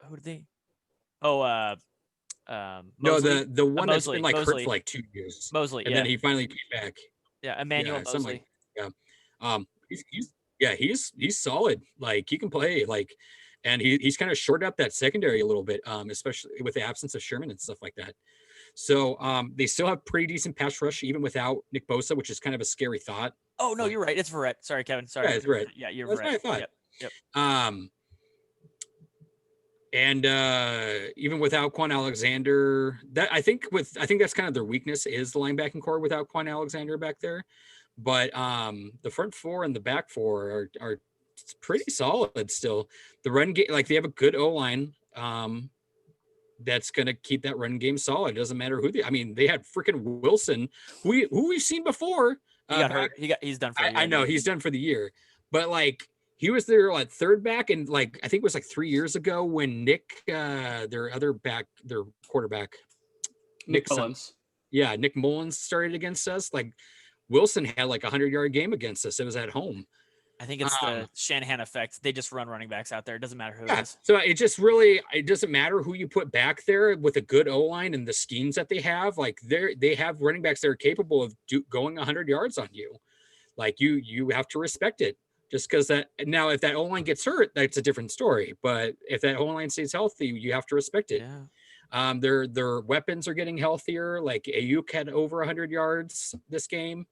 Who did they? Oh, Mosley? No, the one that's been like Mosley. hurt for like 2 years. Mosley, and then he finally came back. Yeah, Emmanuel Mosley. He's solid. Like, he can play. Like, and he's kind of shorted up that secondary a little bit, especially with the absence of Sherman and stuff like that. So they still have pretty decent pass rush even without Nick Bosa, which is kind of a scary thought. Oh no, you're right. It's Verrett. Sorry, Kevin. Sorry. Yeah, it's Verrett. Yeah, you're That's right. what I thought. Yep. And even without Quan Alexander, I think that's kind of their weakness is the linebacking core without Quan Alexander back there. But the front four and the back four are pretty solid still. The run game, like, they have a good O-line that's going to keep that run game solid. It doesn't matter who they had freaking Wilson, who we've seen before. He got hurt. He's done for the year. I know he's done for the year, but like, he was their like third back, and like I think it was like 3 years ago when Nick, their quarterback, Nick Mullins. Nick Mullins started against us. Like, Wilson had like 100-yard game against us. It was at home. I think it's the Shanahan effect. They just run running backs out there. It doesn't matter who it is. So it doesn't matter who you put back there with a good O-line and the schemes that they have. Like, they have running backs that are capable of going 100 yards on you. Like, you have to respect it. Just because that now, if that O-line gets hurt, that's a different story. But if that O-line stays healthy, you have to respect it. Yeah. Their weapons are getting healthier. Like, Ayuk had over 100 yards this game.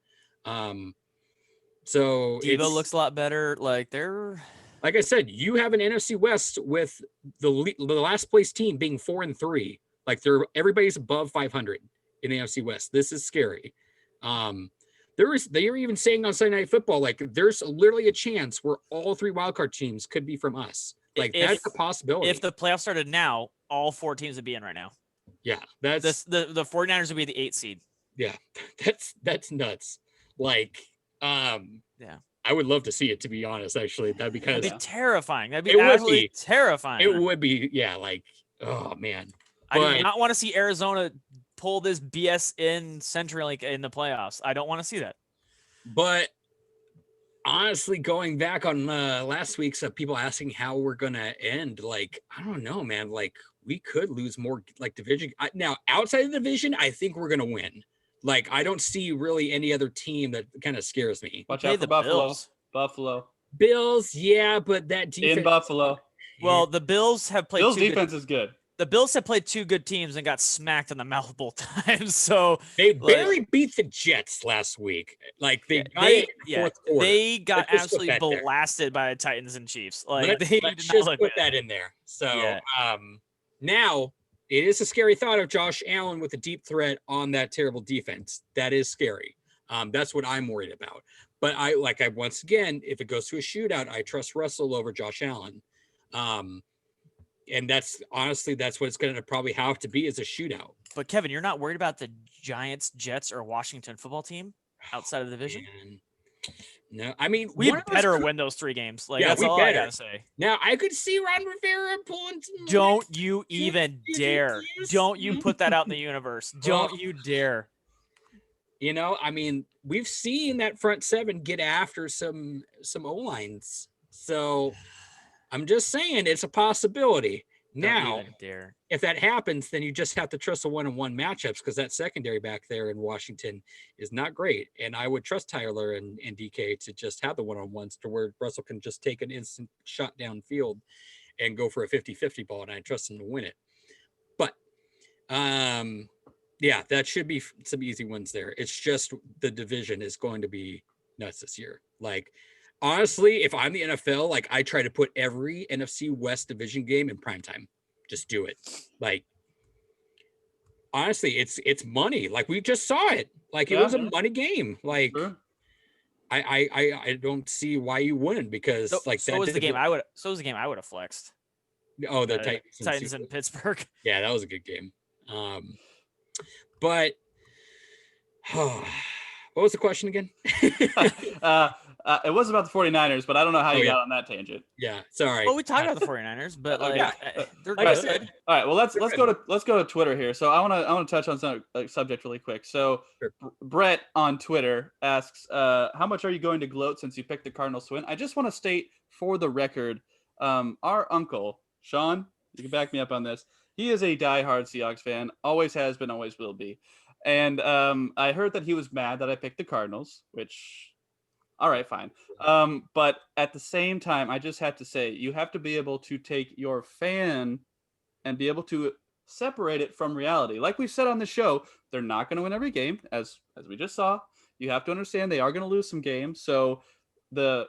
So Devo looks a lot better. Like I said, you have an NFC West with the last place team being 4-3. Like, everybody's above 500 in the NFC West. This is scary. They were even saying on Sunday Night Football, like, there's literally a chance where all 3 wildcard teams could be from us. Like, that's a possibility. If the playoffs started now, all 4 teams would be in right now. Yeah, that's the 49ers would be the 8th seed. Yeah, that's nuts. Like, yeah, I would love to see it, to be honest. Actually, that'd be terrifying. That'd be absolutely terrifying. It would be, yeah. Like, oh man, I do not want to see Arizona pull this BS in CenturyLink in the playoffs. I don't want to see that. But honestly, going back on last week's people asking how we're gonna end, like, I don't know, man. Like, we could lose more, like, division. Now, outside of the division, I think we're gonna win. Like, I don't see really any other team that kind of scares me. Watch out for Buffalo. Bills, yeah, but that defense in Buffalo. Well, the Bills have played. Bills defense is good. The Bills have played 2 good teams and got smacked in the mouth both times. So they barely beat the Jets last week. Like, they got absolutely blasted by the Titans and Chiefs. Like, let's just put that in there. So now it is a scary thought of Josh Allen with a deep threat on that terrible defense. That is scary. That's what I'm worried about. But once again, if it goes to a shootout, I trust Russell over Josh Allen. And that's honestly, that's what it's going to probably have to be, is a shootout. But Kevin, you're not worried about the Giants, Jets, or Washington football team outside of the division? Man. No, I mean, we better win those 3 games. Like, that's all I gotta say. Now, I could see Ron Rivera pulling some. Don't you even dare! Don't you put that out in the universe! Don't you dare! You know, I mean, we've seen that front seven get after some O-lines. So I'm just saying it's a possibility. Don't Now, even dare. if that happens, then you just have to trust the one-on-one matchups because that secondary back there in Washington is not great. And I would trust Tyler and DK to just have the one-on-ones to where Russell can just take an instant shot downfield and go for a 50-50 ball, and I trust him to win it. But yeah, that should be some easy ones there. It's just the division is going to be nuts this year. Like, honestly, if I'm the NFL, like I try to put every NFC West division game in primetime. Just do it. Like, honestly, it's money. Like we just saw it. Like it was a money game. Like Sure. I don't see why you wouldn't because So was the game I would have flexed. Oh, the Titans in Pittsburgh. Yeah, that was a good game. But what was the question again? It was about the 49ers, but I don't know how you got on that tangent. Yeah, sorry. Well, we talked about the 49ers, but they're like I good. said, all right, well let's go to Twitter here. So I want to touch on some subject really quick. So Sure. Brett on Twitter asks, how much are you going to gloat since you picked the Cardinals to win? I just want to state for the record, our uncle Sean, you can back me up on this. He is a diehard Seahawks fan, always has been, always will be. And I heard that he was mad that I picked the Cardinals, which, all right, fine. But at the same time, I just have to say, you have to be able to take your fan and be able to separate it from reality. Like we said on the show, they're not going to win every game, as we just saw. You have to understand they are going to lose some games. So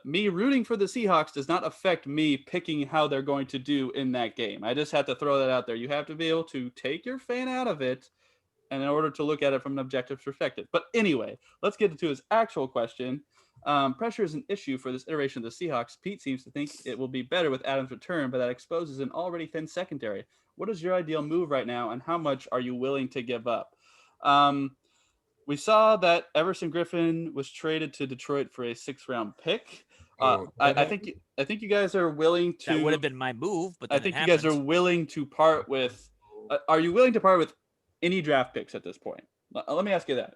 me rooting for the Seahawks does not affect me picking how they're going to do in that game. I just have to throw that out there. You have to be able to take your fan out of it and in order to look at it from an objective perspective. But anyway, let's get into his actual question. Pressure is an issue for this iteration of the Seahawks. Pete seems to think it will be better with Adams' return, but that exposes an already thin secondary. What is your ideal move right now, and how much are you willing to give up? We saw that Everson Griffin was traded to Detroit for a 6th-round pick. I think you guys are willing to. That would have been my move, but then I think you guys are willing to part with. Are you willing to part with any draft picks at this point? Let me ask you that.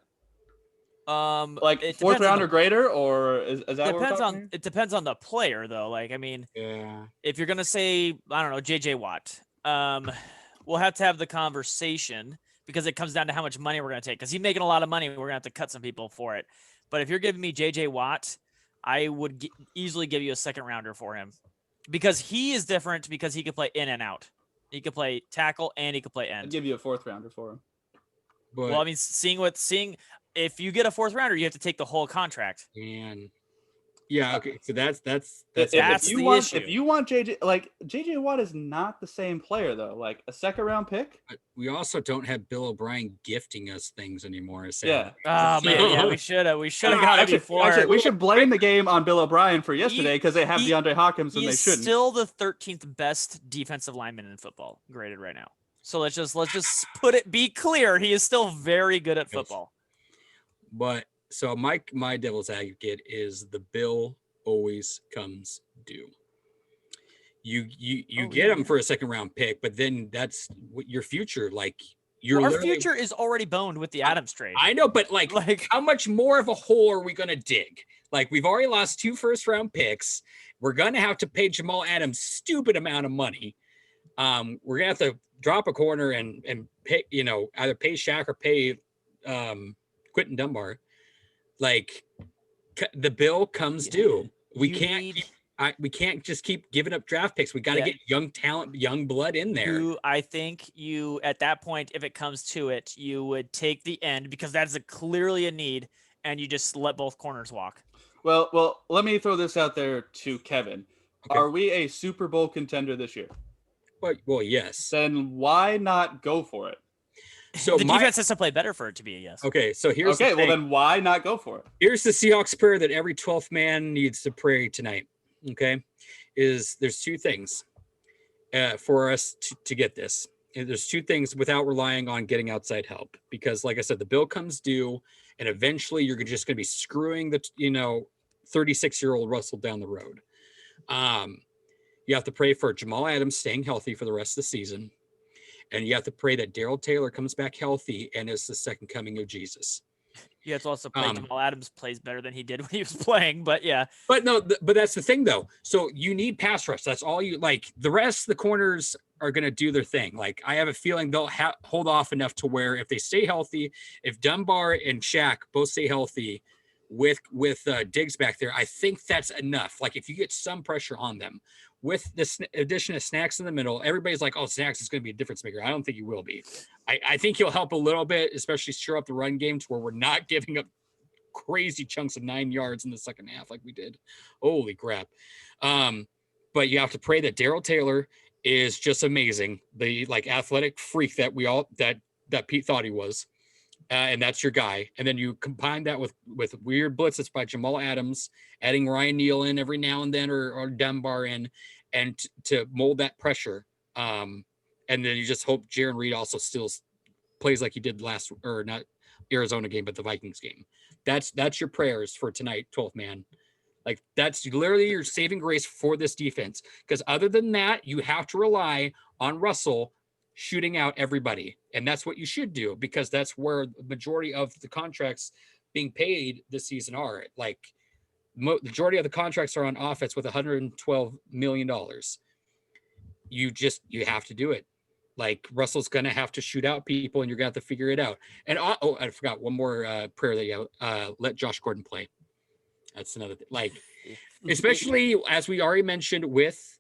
Like 4th round or greater, or is that what we're talking here? It depends on the player, though. Like, I mean, if you're gonna say, I don't know, JJ Watt, we'll have to have the conversation because it comes down to how much money we're gonna take. Because he's making a lot of money, we're gonna have to cut some people for it. But if you're giving me JJ Watt, I would easily give you a 2nd rounder for him because he is different because he can play in and out. He could play tackle and he could play end. I'd give you a 4th rounder for him. But, well, I mean, seeing if you get a 4th rounder, you have to take the whole contract. And yeah, okay. So that's if you want issue. If you want JJ Watt is not the same player though. Like a 2nd-round pick. But we also don't have Bill O'Brien gifting us things anymore. So. Yeah. Oh man, yeah, we should have got it before. Actually, we should blame the game on Bill O'Brien for yesterday because they have DeAndre Hopkins and they shouldn't. He's still the 13th best defensive lineman in football graded right now. So let's just be clear. He is still very good at football. But so my devil's advocate is the bill always comes due. You get him for a 2nd-round pick, but then that's your future. Like our future is already boned with the Adams trade. I know, but like how much more of a hole are we gonna dig? Like we've already lost 2 1st-round picks. We're gonna have to pay Jamal Adams stupid amount of money. We're gonna have to drop a corner and pay, either pay Shaq or pay Quentin Dunbar. Like the bill comes due. We can't just keep giving up draft picks. We got to get young talent, young blood in there. I think at that point, if it comes to it, you would take the end because that's clearly a need, and you just let both corners walk. Well, let me throw this out there to Kevin. Okay. Are we a Super Bowl contender this year? Well, yes. Then why not go for it? So the defense has to play better for it to be a yes. Okay, so here's the thing. Well, then why not go for it? Here's the Seahawks prayer that every 12th man needs to pray tonight. Okay, there's 2 things for us to get this. And there's 2 things without relying on getting outside help, because like I said, the bill comes due, and eventually you're just going to be screwing the 36-year-old Russell down the road. You have to pray for Jamal Adams staying healthy for the rest of the season. And you have to pray that Darrell Taylor comes back healthy and is the second coming of Jesus. You have to also play Jamal Adams plays better than he did when he was playing, but yeah. But no, but that's the thing though. So you need pass rush. That's all you like. The rest, the corners are going to do their thing. Like I have a feeling they'll hold off enough to where if they stay healthy, if Dunbar and Shaq both stay healthy with Diggs back there, I think that's enough. Like if you get some pressure on them with this addition of Snacks in the middle, everybody's like, oh, Snacks is going to be a difference maker. I don't think he will be. I think he'll help a little bit, especially stir up the run game to where we're not giving up crazy chunks of 9 yards in the second half like we did. Holy crap. But you have to pray that Darrell Taylor is just amazing. The like athletic freak that we all that Pete thought he was. And that's your guy. And then you combine that with weird blitzes by Jamal Adams, adding Ryan Neal in every now and then or Dunbar in, and to mold that pressure. And then you just hope Jaron Reed also still plays like he did not Arizona game, but the Vikings game. That's your prayers for tonight, 12th man. Like that's literally your saving grace for this defense. Because other than that, you have to rely on Russell shooting out everybody. And that's what you should do, because that's where the majority of the contracts being paid this season are. Like majority of the contracts are on offense with $112 million. You have to do it. Like Russell's going to have to shoot out people and you're going to have to figure it out. And I forgot one more prayer that you let Josh Gordon play. That's another thing. Like, especially as we already mentioned with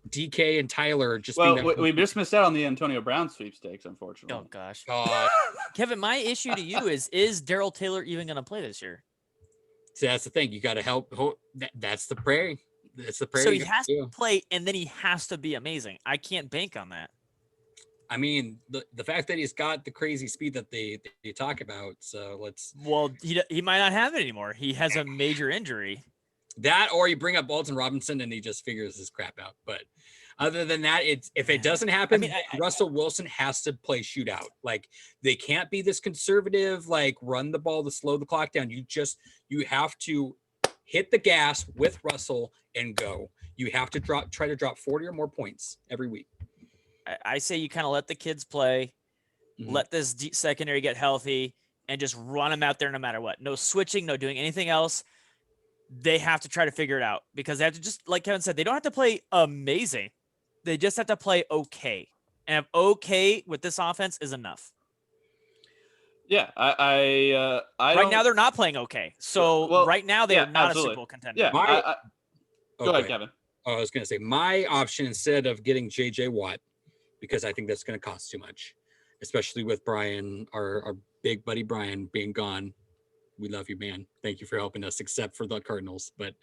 DK and Tyler just we just missed out on the Antonio Brown sweepstakes, unfortunately. Oh gosh. Kevin, my issue to you is Darrell Taylor even going to play this year? See, that's the thing. You got to help. That's the prayer. That's the prayer. So he has to play and then he has to be amazing. I can't bank on that. I mean, the fact that he's got the crazy speed that they talk about. So Well, he might not have it anymore. He has a major injury. That, or you bring up Alton Robinson and he just figures his crap out. But other than that, if it doesn't happen, Russell Wilson has to play shootout. Like they can't be this conservative, like run the ball to slow the clock down. You have to hit the gas with Russell and go. You have to try to drop 40 or more points every week. I say you kind of let the kids play, let this secondary get healthy, and just run them out there no matter what. No switching, no doing anything else. They have to try to figure it out because they have to just, like Kevin said, they don't have to play amazing. They just have to play okay. And if okay with this offense is enough. Yeah, I right now they're not playing okay. So right now they are not absolutely. a Super Bowl contender. Yeah, go ahead, Kevin. I was going to say my option instead of getting JJ Watt, because I think that's going to cost too much, especially with Brian, our big buddy Brian being gone. We love you, man. Thank you for helping us, except for the Cardinals. But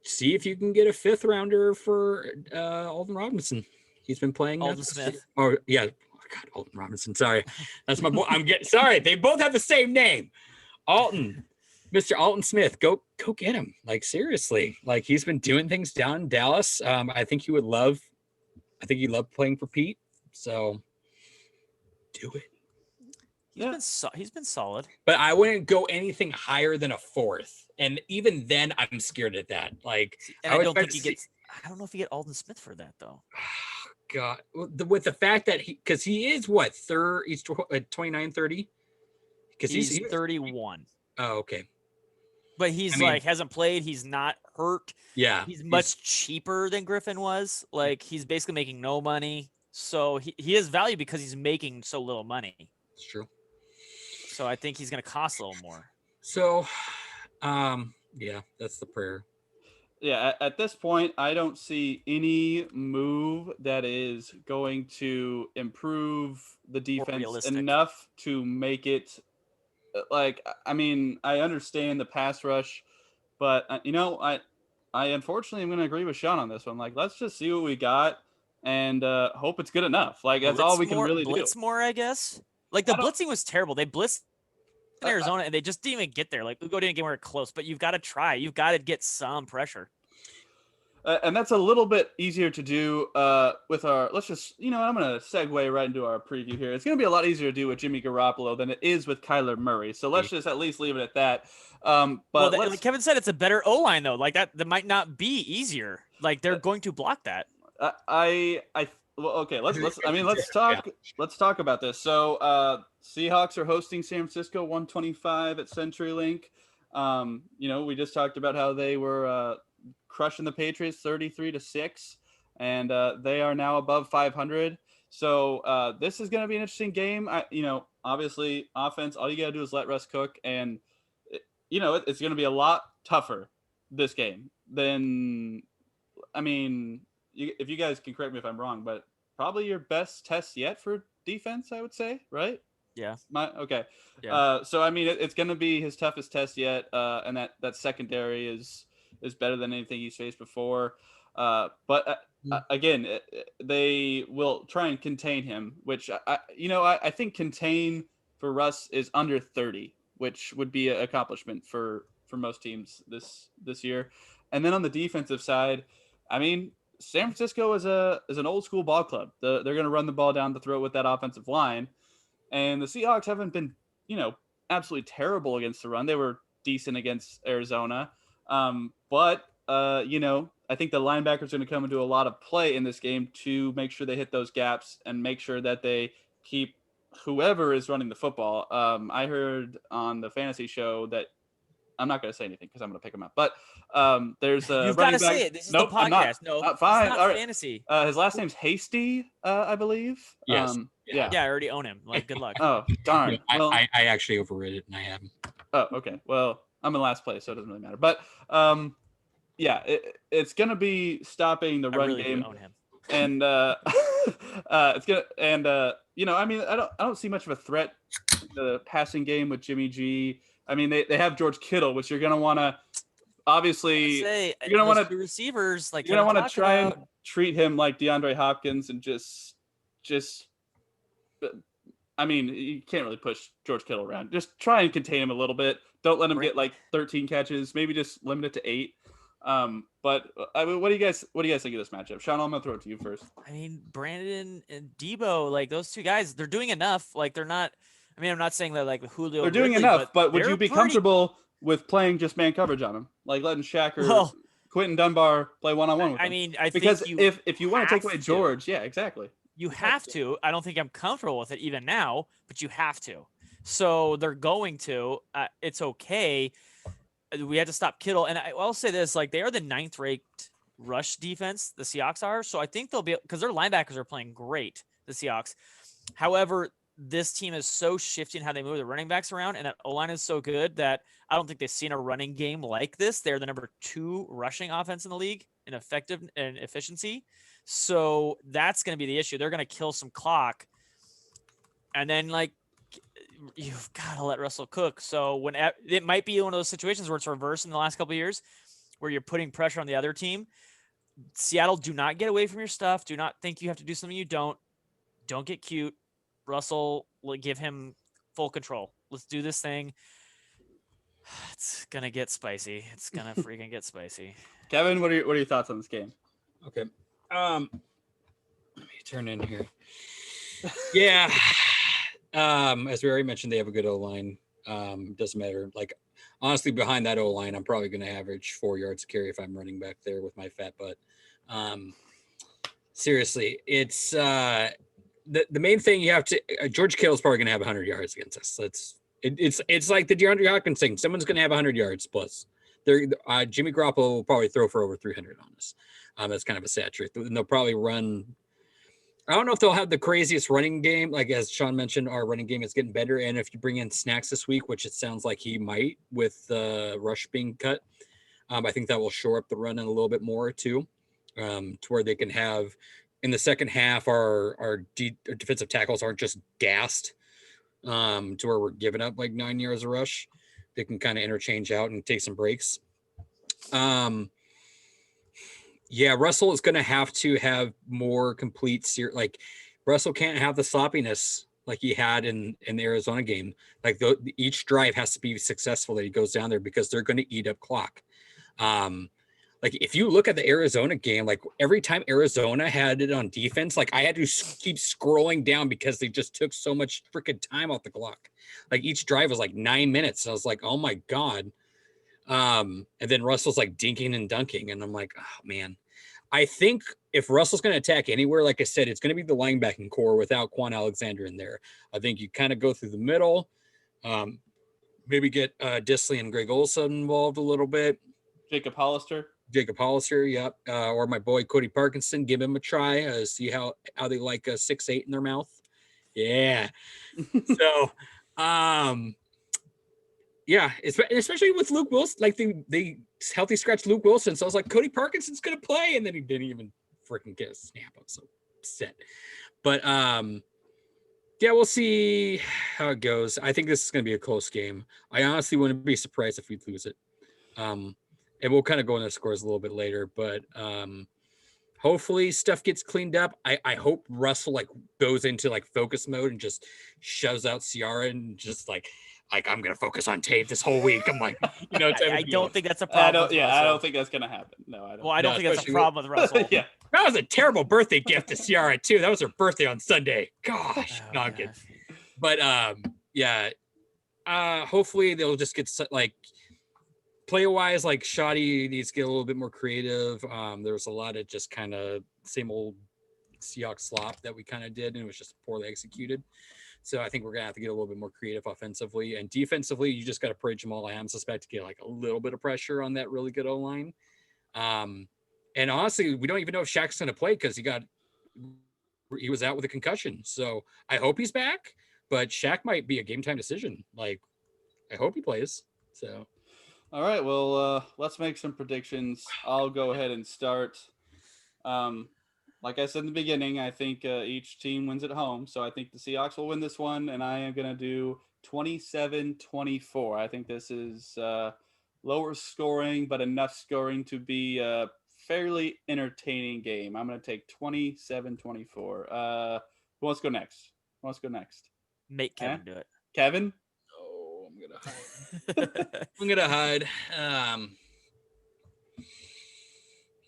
see if you can get a 5th rounder for Alton Robinson. He's been playing. Alton Smith. Oh yeah. Oh, God, Alton Robinson. Sorry. That's my boy. Sorry. They both have the same name. Alton. Mr. Alton Smith, go get him. Like seriously, like he's been doing things down in Dallas. I think he loved playing for Pete. So do it. He's been solid. But I wouldn't go anything higher than a 4th. And even then I'm scared at that. Like, and I don't think he gets, I don't know if you get Alton Smith for that though. God, with the fact that because he is what, third, he's 29, 30. Because he's 31. Oh, okay. But he's hasn't played. He's not hurt. Yeah. He's much cheaper than Griffin was. Like he's basically making no money. So he has value because he's making so little money. It's true. So I think he's going to cost a little more. So, yeah, that's the prayer. Yeah. At this point, I don't see any move that is going to improve the defense enough to make it. Like, I mean, I understand the pass rush, but I unfortunately am going to agree with Sean on this one. Like, let's just see what we got and hope it's good enough. Like, that's all we can really do. Blitz more, I guess. Like the blitzing was terrible. They blitzed in Arizona and they just didn't even get there. Like Ugo didn't get anywhere close, but you've got to try. You've got to get some pressure. And that's a little bit easier to do with our, let's just, I'm going to segue right into our preview here. It's going to be a lot easier to do with Jimmy Garoppolo than it is with Kyler Murray. So let's just at least leave it at that. But like Kevin said, it's a better O-line though. Like that might not be easier. Like they're going to block that. okay, let's talk about this. So Seahawks are hosting San Francisco 125 at CenturyLink. We just talked about how they were crushing the Patriots 33-6, and they are now above 500. So this is going to be an interesting game. Obviously offense, all you got to do is let Russ cook, and it's going to be a lot tougher this game than, if you guys can correct me if I'm wrong, but probably your best test yet for defense, I would say, right? Yeah. Okay. Yeah. So it's going to be his toughest test yet, and that secondary is better than anything he's faced before. But again, they will try and contain him, which I think contain for Russ is under 30, which would be an accomplishment for most teams this year. And then on the defensive side, San Francisco is an old school ball club. They're going to run the ball down the throat with that offensive line. And the Seahawks haven't been, absolutely terrible against the run. They were decent against Arizona. But I think the linebackers are going to come into a lot of play in this game to make sure they hit those gaps and make sure that they keep whoever is running the football. I heard on the fantasy show that I'm not going to say anything because I'm going to pick him up. But there's a You've running got to back. say it. This is Nope, the podcast. I'm not. No, fine. it's not All right. fantasy. His last name's Hasty, I believe. Yes. Yeah, I already own him. Like, good luck. Oh, darn. I actually overrid it, and I haven't. Oh, okay. Well, I'm in last place, so it doesn't really matter. But it's going to be stopping the run really game. Do own him. And it's gonna, and I don't see much of a threat in the passing game with Jimmy G. They have George Kittle, which you're gonna want to obviously you're gonna want to receivers, like you're gonna want to try and treat him like DeAndre Hopkins and just you can't really push George Kittle around. Just try and contain him a little bit. Don't let him get like 13 catches. Maybe just limit it to 8. But what do you guys think of this matchup? Sean, I'm gonna throw it to you first. Brandon and Debo, like those two guys, they're doing enough. Like they're not. I'm not saying that like Julio. They're doing enough, but would you be comfortable with playing just man coverage on him, like letting Shaq or Quentin Dunbar play one-on-one with him? Because if you want to take away George, yeah, exactly. You have to. I don't think I'm comfortable with it even now, but you have to. So they're going to. It's okay. We had to stop Kittle. And I'll say this, like they are the 9th ranked rush defense, the Seahawks are. So I think they'll be, because their linebackers are playing great, the Seahawks. However, this team is so shifting how they move the running backs around, and that O-line is so good that I don't think they've seen a running game like this. They're the number 2 rushing offense in the league in effective and efficiency. So that's going to be the issue. They're going to kill some clock. And then you've got to let Russell cook. So it might be one of those situations where it's reversed in the last couple of years, where you're putting pressure on the other team. Seattle, do not get away from your stuff. Do not think you have to do something you don't. Don't get cute. Russell will give him full control. Let's do this thing. It's gonna get spicy. It's gonna freaking get spicy. Kevin, what are your thoughts on this game? Okay. Let me turn in here. Yeah. As we already mentioned, they have a good O-line. Doesn't matter. Like, honestly, behind that O-line, I'm probably going to average 4 yards a carry if I'm running back there with my fat butt. Seriously, it's the main thing you have to. George Kittle's probably going to have 100 yards against us. It's like the DeAndre Hopkins thing. Someone's going to have 100 yards plus. Jimmy Garoppolo will probably throw for over 300 on us. That's kind of a sad truth. And they'll probably run. I don't know if they'll have the craziest running game. Like, as Sean mentioned, our running game is getting better. And if you bring in Snacks this week, which it sounds like he might with Rush being cut, I think that will shore up the run in a little bit more too, to where they can have in the second half, our defensive tackles aren't just gassed to where we're giving up like 9 yards of rush. They can kind of interchange out and take some breaks. Yeah, Russell is going to have more complete like Russell can't have the sloppiness like he had in the Arizona game. Like each drive has to be successful that he goes down there, because they're going to eat up clock. Like if you look at the Arizona game, like every time Arizona had it on defense, like I had to keep scrolling down because they just took so much freaking time off the clock. Like each drive was like 9 minutes. And I was like, oh my God. And then Russell's like dinking and dunking. And I'm like, oh man, I think if Russell's going to attack anywhere, like I said, it's going to be the linebacking core without Quan Alexander in there. I think you kind of go through the middle, maybe get Disley and Greg Olson involved a little bit. Jacob Hollister, yep. Or my boy Cody Parkinson, give him a try. See how they like a 6'8" in their mouth. Yeah. So, yeah, especially with Luke Wilson, like they healthy scratched Luke Wilson. So I was like, Cody Parkinson's gonna play, and then he didn't even freaking get a snap. I was so upset. But yeah, we'll see how it goes. I think this is gonna be a close game. I honestly wouldn't be surprised if we lose it. And we'll kind of go into the scores a little bit later, but hopefully stuff gets cleaned up. I hope Russell like goes into like focus mode and just shoves out Ciara and just like I'm gonna focus on tape this whole week. I'm like, I don't think that's a problem. I don't think that's gonna happen. No, I don't. Well, I don't think that's a problem with Russell. Yeah, that was a terrible birthday gift to Ciara too. That was her birthday on Sunday. Gosh, no, I'm kidding. But yeah, hopefully they'll just get like play wise. Like Shoddy needs to get a little bit more creative. There was a lot of just kind of same old Seahawks slop that we kind of did, and it was just poorly executed. So I think we're gonna have to get a little bit more creative offensively and defensively. You just got to pray Jamal Adams suspect to get like a little bit of pressure on that really good O line. And honestly, we don't even know if Shaq's gonna play because he was out with a concussion. So I hope he's back, but Shaq might be a game time decision. Like I hope he plays. So all right, well, let's make some predictions. I'll go ahead and start. Like I said in the beginning, I think each team wins at home. So I think the Seahawks will win this one, and I am going to do 27-24. I think this is lower scoring, but enough scoring to be a fairly entertaining game. I'm going to take 27-24. Who wants to go next? Make Kevin do it. Kevin? Oh, I'm going to hide. I'm going to hide.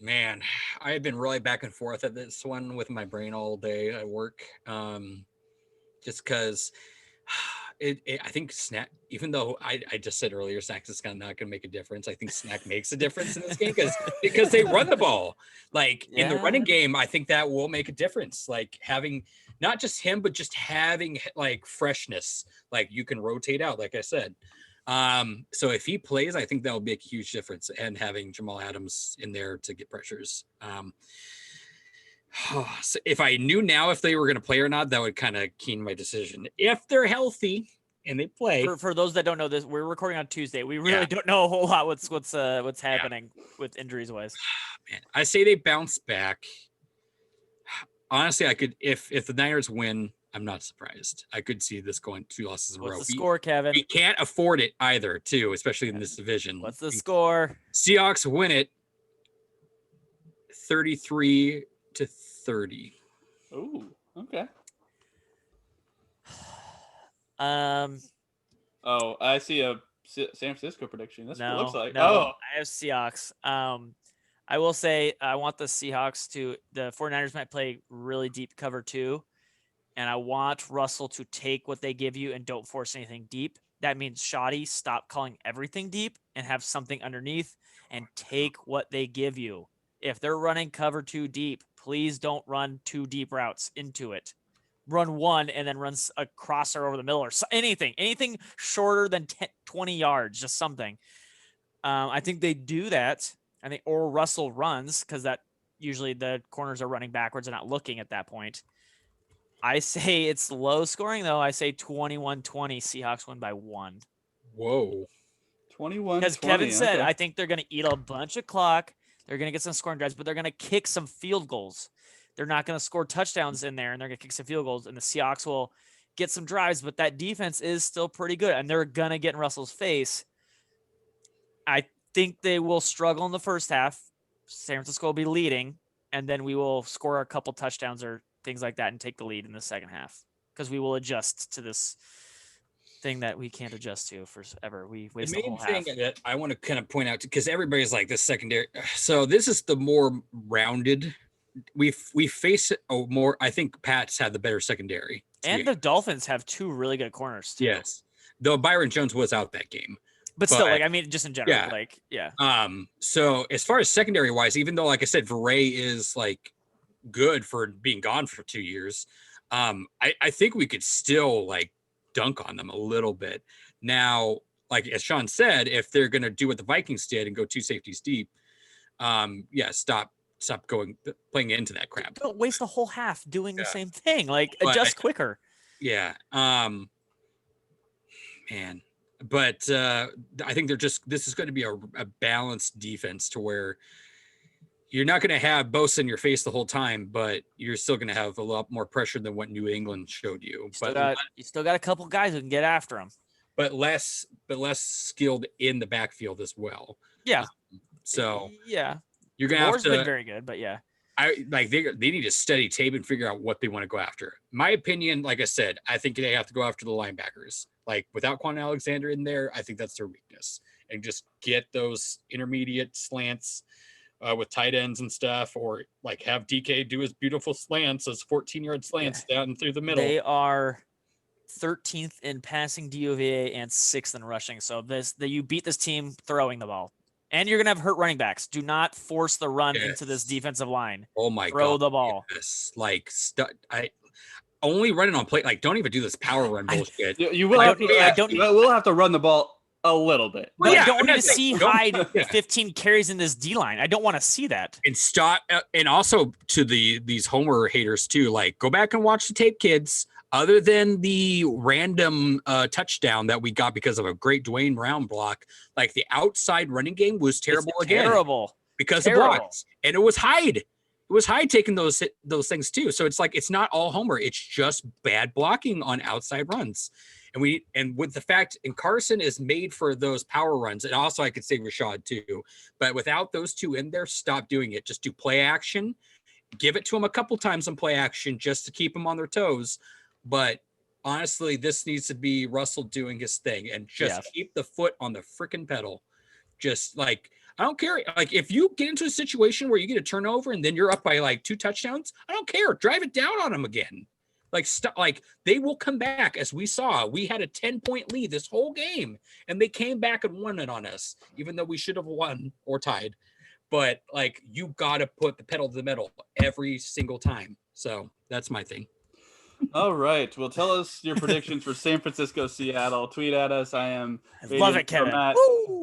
Man, I have been really back and forth at this one with my brain all day at work. Just because I think Snack, even though I just said earlier, Snack is not going to make a difference. I think Snack makes a difference in this game because they run the ball. Like in the running game, I think that will make a difference. Like having not just him, but just having like freshness, like you can rotate out, like I said. So if he plays, I think that'll make a huge difference, and having Jamal Adams in there to get pressures. So if I knew now if they were going to play or not, that would kind of keen my decision. If they're healthy and they play. For those that don't know this, we're recording on Tuesday. We really don't know a whole lot what's happening with injuries wise. Man, I say they bounce back. Honestly, I could if the Niners win, I'm not surprised. I could see this going 2 losses in a row. What's the score, Kevin? We can't afford it either, too, especially in this division. What's the score? Seahawks win it 33-30. Ooh, okay. Oh, I see a San Francisco prediction. That's what it looks like. No, I have Seahawks. I will say I want the Seahawks the 49ers might play really deep cover 2. And I want Russell to take what they give you and don't force anything deep. That means Shoddy, stop calling everything deep and have something underneath and take what they give you. If they're running cover 2 deep, please don't run 2 deep routes into it. Run 1 and then run a crosser over the middle or anything shorter than 20 yards, just something. I think they do that. Or Russell runs because that usually the corners are running backwards and not looking at that point. I say it's low scoring, though. I say 21-20. Seahawks win by 1. Whoa. 21-20. Because Kevin said, okay. I think they're going to eat a bunch of clock. They're going to get some scoring drives, but they're going to kick some field goals. They're not going to score touchdowns in there, and they're going to kick some field goals, and the Seahawks will get some drives, but that defense is still pretty good, and they're going to get in Russell's face. I think they will struggle in the first half. San Francisco will be leading, and then we will score a couple touchdowns or things like that and take the lead in the second half because we will adjust to this thing that we can't adjust to forever. We waste the whole half. The main thing that I want to kind of point out, because everybody's like this secondary. So this is the more rounded. We face it more. I think Pats had the better secondary. And the Dolphins have 2 really good corners too. Yes. Though Byron Jones was out that game. But still, like, I mean, just in general, yeah. like, yeah. So as far as secondary wise, even though, like I said, Veray is like good for being gone for 2 years, I think we could still like dunk on them a little bit. Now, like as Sean said, if they're going to do what the Vikings did and go 2 safeties deep, stop playing into that crap. Don't waste a whole half doing the same thing. Like, adjust quicker. Yeah. Man. But I think this is going to be a balanced defense to where you're not going to have Bosa in your face the whole time, but you're still going to have a lot more pressure than what New England showed you. You still got a couple guys who can get after him. But less skilled in the backfield as well. Yeah. So yeah, you're gonna have to. Been very good, but yeah, they need to study tape and figure out what they want to go after. My opinion, like I said, I think they have to go after the linebackers. Like without Quan Alexander in there, I think that's their weakness, and just get those intermediate slants with tight ends and stuff, or like have DK do his beautiful slants, those 14-yard slants down through the middle. They are 13th in passing DVOA and 6th in rushing. So you beat this team throwing the ball. And you're going to have hurt running backs. Do not force the run into this defensive line. Oh, my God. Throw the ball. Yes. Like, I only run it on play. Like, don't even do this power run bullshit. You will have to run the ball a little bit. Well, I don't want to see Hyde 15 carries in this D-line. I don't want to see that. And stop. And also to these Homer haters, too. Like, go back and watch the tape, kids. Other than the random touchdown that we got because of a great Dwayne Brown block, like the outside running game was terrible again. Terrible. Because of blocks. And it was Hyde. It was Hyde taking those things too. So it's like it's not all Homer. It's just bad blocking on outside runs. And with the fact, and Carson is made for those power runs. And also I could say Rashad too. But without those two in there, stop doing it. Just do play action. Give it to them a couple times on play action just to keep them on their toes. But honestly, this needs to be Russell doing his thing and just keep the foot on the freaking pedal. Just like, I don't care. Like if you get into a situation where you get a turnover and then you're up by like 2 touchdowns, I don't care. Drive it down on them again. Like they will come back. As we saw, we had a 10-point lead this whole game and they came back and won it on us, even though we should have won or tied. But like, you got to put the pedal to the metal every single time. So that's my thing. All right. Well, tell us your predictions for San Francisco, Seattle. Tweet at us. I love it, Kevin.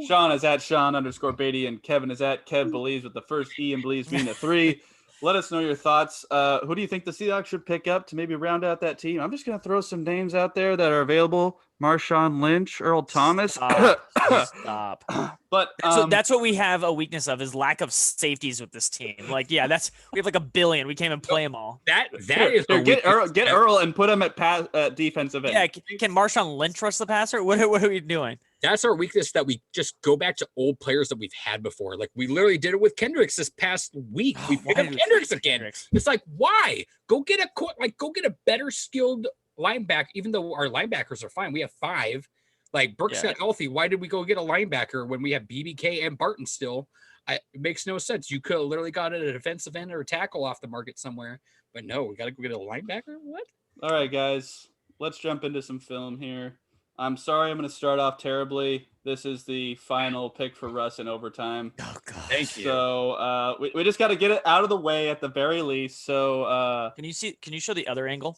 Sean is at Sean_Beatty, and Kevin is at Kev Believes with the first E and Believes being a 3. Let us know your thoughts. Who do you think the Seahawks should pick up to maybe round out that team? I'm just going to throw some names out there that are available. Marshawn Lynch, Earl Thomas. Stop. But so that's what we have a weakness of is lack of safeties with this team. Like, we have like 1 billion. We can't even play them all. Get Earl and put him at defensive end. Yeah, can Marshawn Lynch rush the passer? What are we doing? That's our weakness, that we just go back to old players that we've had before. Like we literally did it with Kendricks this past week. We picked up Kendricks again. It's like, why? Go get a better skilled linebacker, even though our linebackers are fine. We have 5. Like Burke's not healthy. Why did we go get a linebacker when we have BBK and Barton still? It makes no sense. You could have literally got a defensive end or a tackle off the market somewhere. But no, we got to go get a linebacker? What? All right, guys. Let's jump into some film here. I'm sorry I'm going to start off terribly. This is the final pick for Russ in overtime. Oh, God. Thank you. So we just got to get it out of the way at the very least. So can you show the other angle?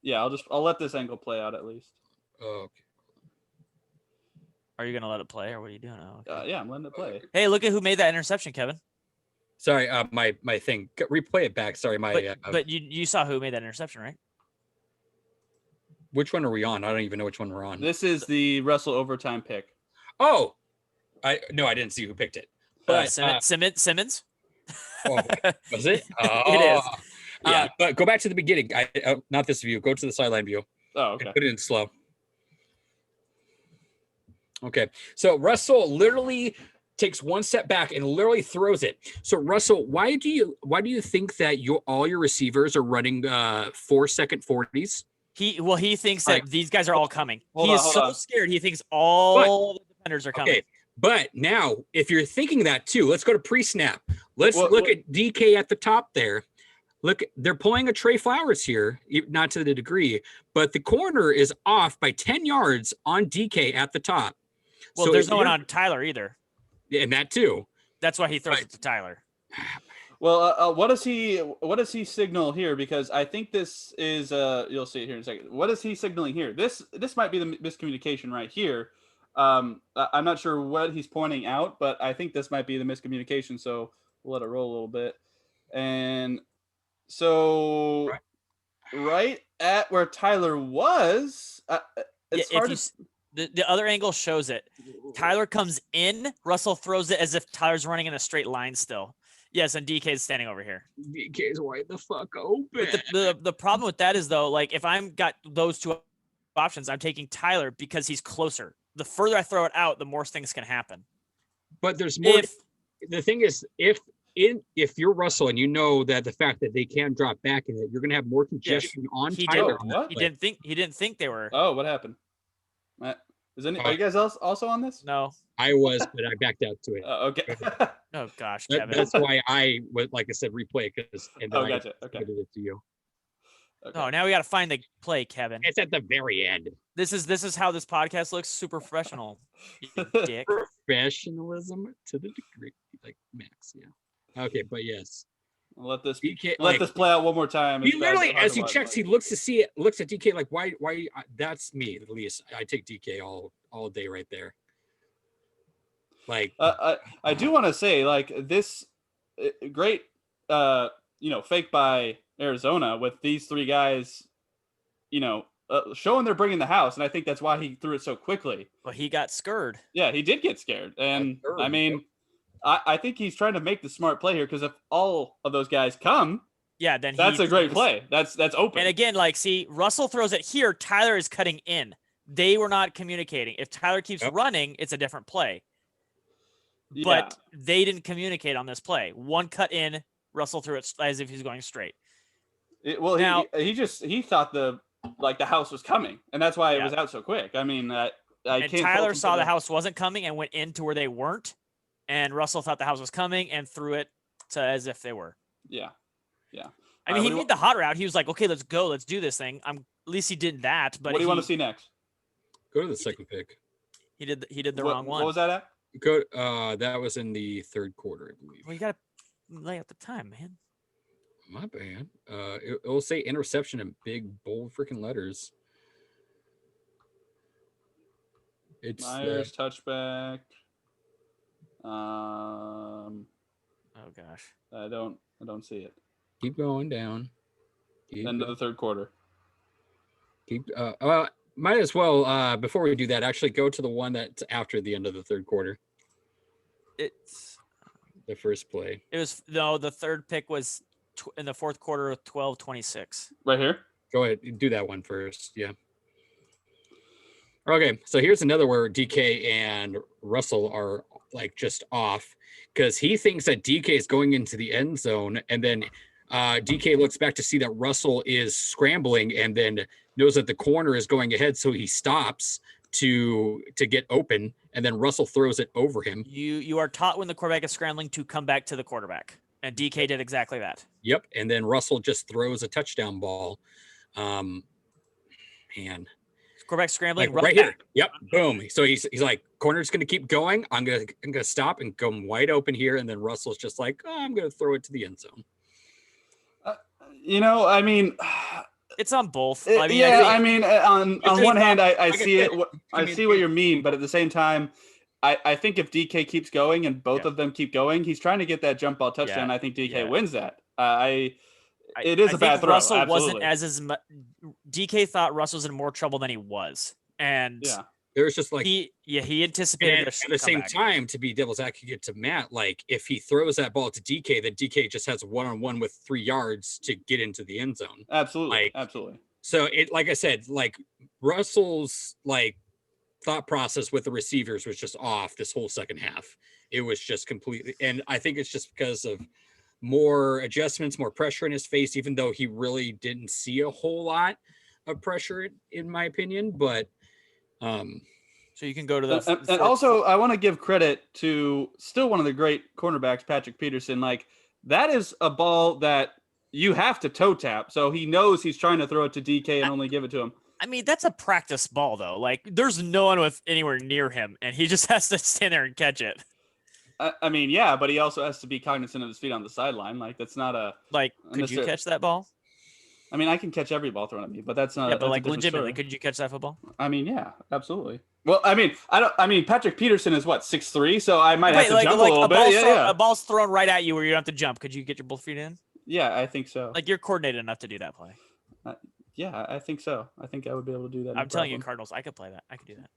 Yeah, I'll let this angle play out at least. Oh, okay. Are you going to let it play or what are you doing? Oh, okay. Yeah, I'm letting it play. Hey, look at who made that interception, Kevin. Sorry, my thing. Replay it back. Sorry, but you saw who made that interception, right? Which one are we on? I don't even know which one we're on. This is the Russell overtime pick. Oh, I didn't see who picked it. But Simmons. Oh, was it? Oh. It is. Yeah, but go back to the beginning. Not this view. Go to the sideline view. Oh, okay. And put it in slow. Okay, so Russell literally takes 1 step back and literally throws it. So Russell, why do you think that all your receivers are running 4-second 40s? He thinks that these guys are all coming. He is so scared. He thinks the defenders are coming. Okay, but now if you're thinking that too, let's go to pre-snap. Let's look at DK at the top there. Look, they're pulling a Trey Flowers here, not to the degree, but the corner is off by 10 yards on DK at the top. Well, So there's if no one you're- on Tyler either. and that too. That's why he throws Right. it to Tyler. Well, what does he signal here? Because I think this is you'll see it here in a second. What is he signaling here? This might be the miscommunication right here. I'm not sure what he's pointing out, but I think this might be the miscommunication. So we'll let it roll a little bit. And so right at where Tyler was, it's Yeah, hard if to. the other angle shows it. Tyler comes in, Russell throws it as if Tyler's running in a straight line still. Yes, and DK is standing over here. DK's wide the fuck open. But the problem with that is though, like if I'm got those two options, I'm taking Tyler because he's closer. The further I throw it out, the more things can happen. But there's more. If The thing is, if you're Russell and you know that the fact that they can drop back in it, you're going to have more congestion on he Tyler. did, on that he play. didn't think they were. Oh, what happened? Are you guys also on this? No. I was, but I backed out to it. Okay. Oh gosh, Kevin. That's why I would, like I said, replay because. Gotcha. Okay. It to you. Okay. Oh, now we got to find the play, Kevin. It's at the very end. This is how this podcast looks. Super professional. You dick. Professionalism to the degree, like max. Yeah. Okay, but yes. Let this DK, this play out one more time. He It's literally, hard as to he watch, checks, but- he looks at DK like, why? That's me, at least. I take DK all day right there. Like, I do want to say, like, this great, fake by Arizona with these three guys, showing they're bringing the house, and I think that's why he threw it so quickly. But he got scared. Yeah, he did get scared, and Sure. I mean, I think he's trying to make the smart play here because if all of those guys come, Yeah, then that's a great play. That's open. And again, like, see, Russell throws it here. Tyler is cutting in. They were not communicating. If Tyler keeps running, it's a different play. But they didn't communicate on this play. One cut in, Russell threw it as if he's going straight. He thought the house was coming, and that's why it was out so quick. I mean, and Tyler saw the house wasn't coming and went into where they weren't, and Russell thought the house was coming and threw it to as if they were. Yeah. I mean, he made the hot route. He was like, "Okay, let's go, let's do this thing." At least he did that. But what do you want to see next? go to the second pick. He did the wrong one. What was that at? Go. That was in the third quarter, I believe. Well, you gotta lay out the time, man. My bad. It'll say interception in big, bold freaking letters. It's Myers touchback. Oh gosh. I don't see it. keep going down. End of the third quarter. Well, might as well before we do that, actually go to the one that's after the end of the third quarter. It's The first play. It was the third pick was in the fourth quarter of 12-26. Right here. Go ahead, do that one first. Yeah. Okay, so here's another where DK and Russell are like just off because he thinks that DK is going into the end zone, and then DK looks back to see that Russell is scrambling, and then knows that the corner is going ahead, so he stops to get open, and then Russell throws it over him. You are taught when the quarterback is scrambling to come back to the quarterback, and DK did exactly that. Yep, and then Russell just throws a touchdown ball. Man. Quarterback scrambling Like right here. Yep. Boom. So he's like, corner's going to keep going. I'm going to stop and go wide open here. And then Russell's just like, oh, I'm going to throw it to the end zone. I mean, it's on both. On one hand, I see it. I see what you mean, but at the same time, I think if DK keeps going and both of them keep going, he's trying to get that jump ball touchdown. I think DK wins that. It is a bad throw. Russell absolutely. wasn't DK thought Russell was in more trouble than he was, and there's just like he anticipated. And at the same time, to be devil's advocate to Matt, like if he throws that ball to DK, then DK just has 1-on-1 with 3 yards to get into the end zone. Absolutely, absolutely. So it, like I said, like Russell's like thought process with the receivers was just off this whole second half. It was just completely, and I think it's just because of more adjustments, more pressure in his face, even though he really didn't see a whole lot of pressure, in my opinion. But so you can go to the and also I want to give credit to still one of the great cornerbacks, Patrick Peterson. Like that is a ball that you have to toe tap, so he knows he's trying to throw it to DK and only give it to him. I mean, that's a practice ball, though. Like, there's no one with anywhere near him, and he just has to stand there and catch it. I mean, yeah, but he also has to be cognizant of his feet on the sideline. Like, that's not a Like, could you catch that ball? I mean, I can catch every ball thrown at me, but that's not. Yeah, but that's like legitimately, story. could you catch that football? I mean, yeah, absolutely. Well, I mean, Patrick Peterson is what 6'3", so I might have to jump a little bit. Yeah. A ball's thrown right at you where you don't have to jump. Could you get your both feet in? Yeah, I think so. Like, you're coordinated enough to do that play. Yeah, I think so. I think I would be able to do that. I'm telling you, Cardinals, I could play that. I could do that.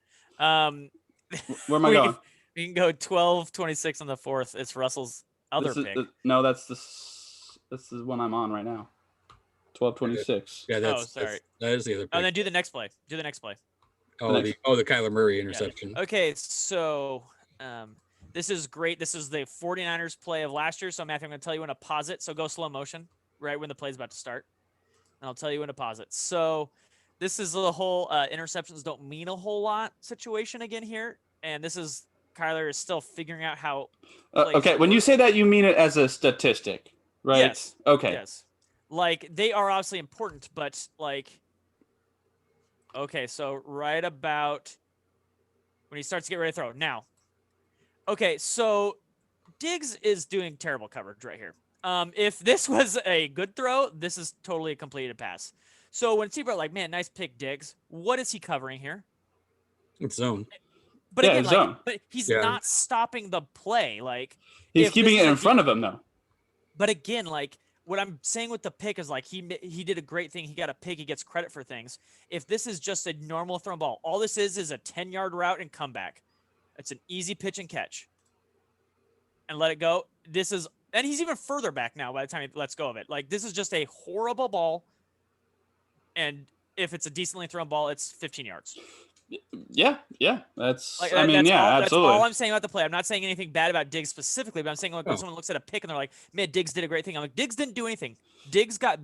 Where am I going? We can go 12-26 on the 4th. It's Russell's other pick. No, that's the one I'm on right now. 12-26. Yeah, sorry. That is the other pick. Oh, then do the next play. The Kyler Murray interception. Yeah. Okay, so this is great. This is the 49ers play of last year. So, Matthew, I'm going to tell you when to pause it. So go slow motion right when the play is about to start. And I'll tell you when to pause it. So this is the whole interceptions don't mean a whole lot situation again here. And this is Kyler is still figuring out how. Okay, when you say that, you mean it as a statistic, right? Yes. Okay. Yes. Like, they are obviously important, but like, okay, so right about when he starts to get ready to throw. Now, okay, so Diggs is doing terrible coverage right here. If this was a good throw, this is totally a completed pass. So when people are like, man, nice pick, Diggs, what is he covering here? It's zone. But yeah, again, like, zone. but he's not stopping the play. Like, he's keeping it in front of him, though. But again, like, what I'm saying with the pick is like he did a great thing. He got a pick. He gets credit for things. If this is just a normal thrown ball, all this is a 10-yard route and comeback. It's an easy pitch and catch. And let it go. And he's even further back now by the time he lets go of it. Like, this is just a horrible ball. And if it's a decently thrown ball, it's 15 yards. Yeah. That's, like, absolutely. That's all I'm saying about the play. I'm not saying anything bad about Diggs specifically, but I'm saying, like, when someone looks at a pick and they're like, man, Diggs did a great thing. I'm like, Diggs didn't do anything. Diggs got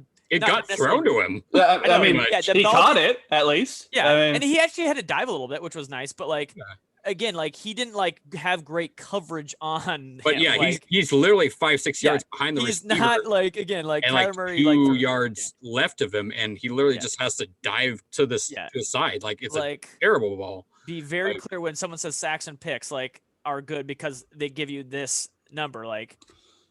thrown to him. I mean, he caught it at least. Yeah, and he actually had to dive a little bit, which was nice. But like, again, like, he didn't like have great coverage on. But him. yeah, like, he's literally 5-6 yards behind the receiver. He's not like, again, like, and Kyler like Murray, 2 yards left of him, and he literally just has to dive to the side. Like, it's like a terrible ball. Be very clear when someone says sacks and picks like are good because they give you this number. Like,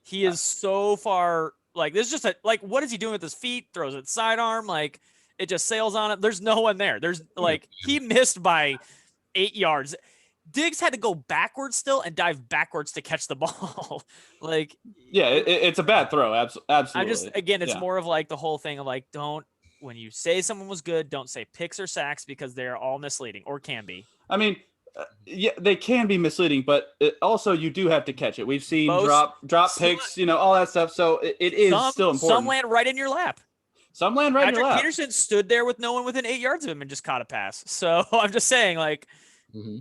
he is so far. Like, this is just what is he doing with his feet? Throws it sidearm. Like, it just sails on it. There's no one there. There's like, he missed by 8 yards. Diggs had to go backwards still and dive backwards to catch the ball. Like, yeah, it's a bad throw. Absolutely. It's more of like the whole thing of like, when you say someone was good, don't say picks or sacks because they're all misleading or can be. I mean, yeah, they can be misleading, but also you do have to catch it. We've seen drop picks, all that stuff. So it is still important. Some land right in your lap. Some land right in your lap. Patrick Peterson stood there with no one within 8 yards of him and just caught a pass. So I'm just saying, like. Mm-hmm.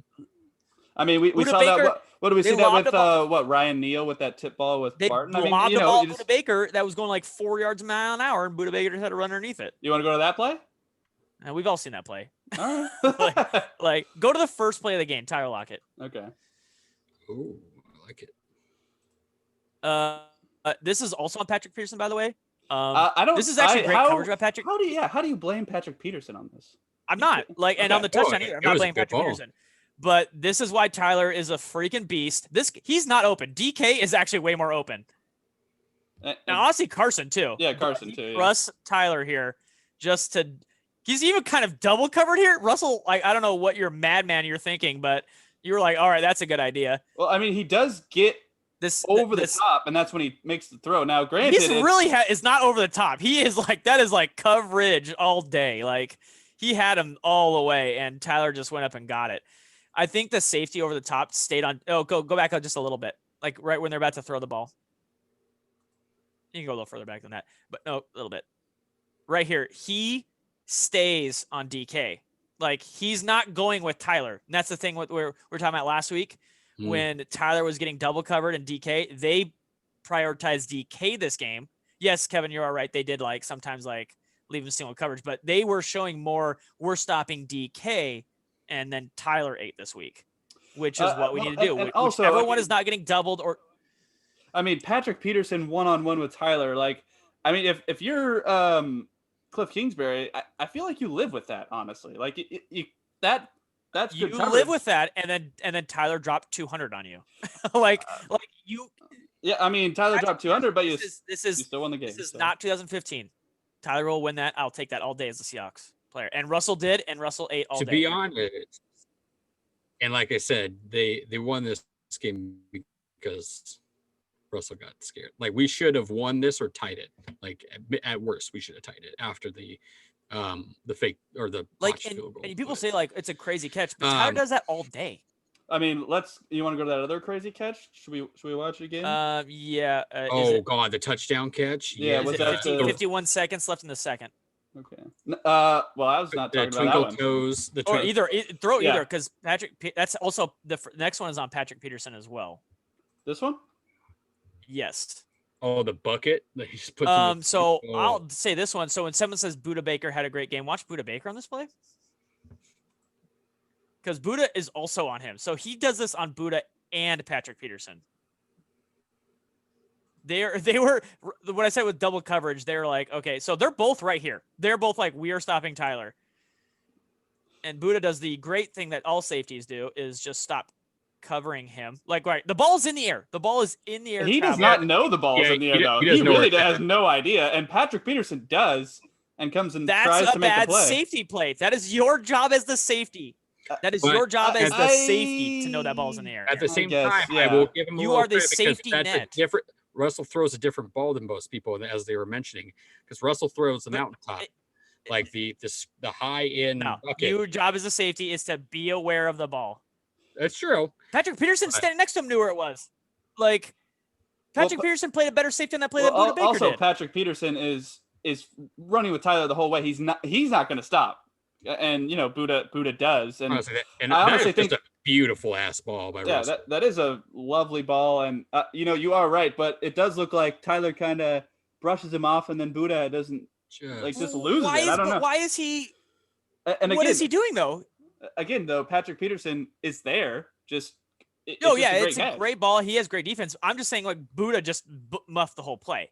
I mean, we saw Baker, that. What do we see that with Ryan Neal with that tip ball with Barton? I mean, the ball Buda Baker that was going like 4 yards a mile an hour, and Buda Baker just had to run underneath it. You want to go to that play? We've all seen that play. All right. like, go to the first play of the game, Tyler Lockett. Okay. Ooh, I like it. This is also on Patrick Peterson, by the way. I don't. This is actually great coverage by Patrick. How do you blame Patrick Peterson on this? I'm not and on the touchdown either. I'm not blaming Patrick Peterson. But this is why Tyler is a freaking beast. He's not open. DK is actually way more open. Now, honestly, Carson too. Yeah, Carson too. Yeah. Russ Tyler here, he's even kind of double covered here. Russell, like, I don't know what your madman you're thinking, but you were like, all right, that's a good idea. Well, I mean, he does get this over the top, and that's when he makes the throw. Now, granted, he's really is not over the top. He is like, that is like coverage all day. Like, he had him all the way, and Tyler just went up and got it. I think the safety over the top stayed on. Oh, go back up just a little bit, like right when they're about to throw the ball. You can go a little further back than that, but no, a little bit. Right here, he stays on DK. Like, he's not going with Tyler. And that's the thing we're talking about last week when Tyler was getting double covered and DK. They prioritized DK this game. Yes, Kevin, you're all right. They did like sometimes like leave him single coverage, but they were showing more. We're stopping DK. And then Tyler ate this week, which is what we need to do. And also, everyone is not getting doubled I mean, Patrick Peterson one-on-one with Tyler. Like, I mean, if you're Cliff Kingsbury, I feel like you live with that, honestly. Like that's You good coverage. live with that, and then Tyler dropped 200 on you. like you. Yeah, I mean Tyler dropped 200, but you This still won the game. This is so. not 2015. Tyler will win that. I'll take that all day as a Seahawks player. And Russell did, and Russell ate all day. To be honest, and like I said, they won this game because Russell got scared. Like we should have won this or tied it. Like at worst, we should have tied it after the fake or the field goal. And people say like it's a crazy catch, but Tyler does that all day. I mean, you want to go to that other crazy catch? Should we watch it again? Yeah. God, the touchdown catch. Yeah, was that 51 seconds left in the second? Okay. Well, I was not talking about that one. Toes, or either because Patrick. That's also the next one is on Patrick Peterson as well. This one? Yes. Oh, the bucket that he just put. So I'll say this one. So when someone says Budda Baker had a great game, watch Budda Baker on this play. Because Budda is also on him. So he does this on Budda and Patrick Peterson. They were what I said with double coverage, they were like, okay, so they're both right here. They're both like, we are stopping Tyler. And Budda does the great thing that all safeties do is just stop covering him. Like, right, the ball's in the air. The ball is in the air. He does not know the ball's in the air, though. He really has no idea. And Patrick Peterson does and comes and tries to make the play. That's a bad safety play. That is your job as the safety. That is your job as the safety to know that ball's in the air. At the same time, I will give him a you are the safety net. Russell throws a different ball than most people, as they were mentioning, because Russell throws the mountaintop, like the high end bucket. Your job as a safety is to be aware of the ball. That's true. Patrick Peterson standing next to him knew where it was. Like Patrick Peterson played a better safety on that play than Budda Baker also, did. Patrick Peterson is running with Tyler the whole way. He's not going to stop. And Budda does, and I honestly think a beautiful ass ball by Russell. that is a lovely ball, and you are right, but it does look like Tyler kind of brushes him off, and then Budda doesn't just loses it. I don't know. Why is he? And again, what is he doing though? Again, though, Patrick Peterson is there. It's a great ball. He has great defense. I'm just saying, like Budda just muffed the whole play.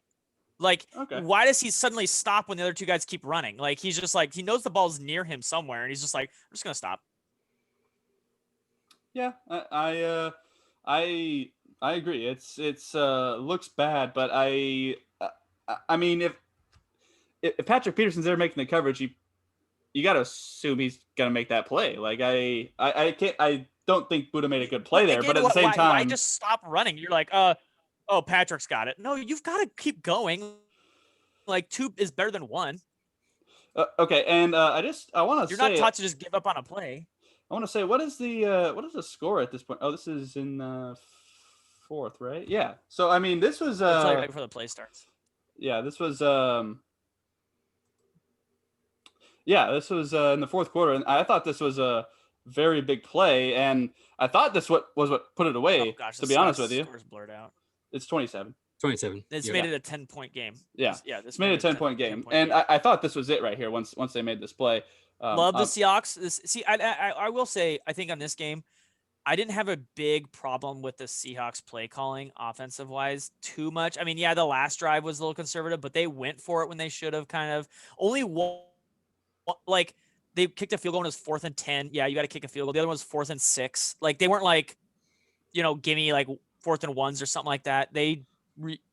Like, why does he suddenly stop when the other two guys keep running? Like, he's just like, he knows the ball's near him somewhere, and he's just like, I'm just going to stop. Yeah, I agree. It's looks bad, but I mean, if Patrick Peterson's there making the coverage, you got to assume he's going to make that play. Like, I don't think Budda made a good play there, but at the same time, why just stop running? You're like, oh, Patrick's got it. No, you've got to keep going. Like 2 is better than 1. Okay, and I want to you're say not taught to just give up on a play. I want to say what is the score at this point? Oh, this is in 4th, right? Yeah. So I mean, this was right before the play starts. Yeah, this was in the 4th quarter, and I thought this was a very big play, and I thought this was what put it away. Oh gosh, to be honest with you, score's blurred out. It's 27. 27. It's made it a 10-point game. Yeah. This made it a 10-point game. And I thought this was it right here once they made this play. Love the Seahawks. I will say, I think on this game, I didn't have a big problem with the Seahawks play calling offensive wise too much. I mean, yeah, the last drive was a little conservative, but they went for it when they should have kind of. Only one, like they kicked a field goal and it was 4th and 10. Yeah, you got to kick a field goal. The other one was 4th and 6. Like they weren't like, gimme like 4th and 1s or something like that. They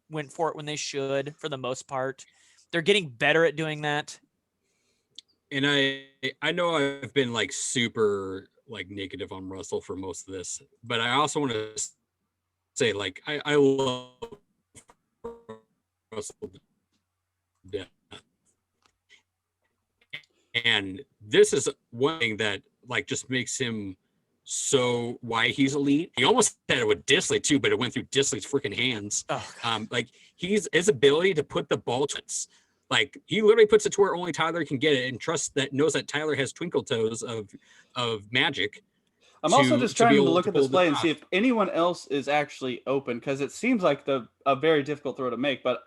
went for it when they should for the most part. They're getting better at doing that. And I know I've been like super like negative on Russell for most of this, but I also want to say like I love Russell to death. And this is one thing that like just makes him so why he's elite. He almost had it with Disley too, but it went through Disley's freaking hands. Like his ability to put the ball to it. Like he literally puts it to where only Tyler can get it and knows that Tyler has twinkle toes of magic. I'm also just trying to look at this play and see if anyone else is actually open, because it seems like a very difficult throw to make, but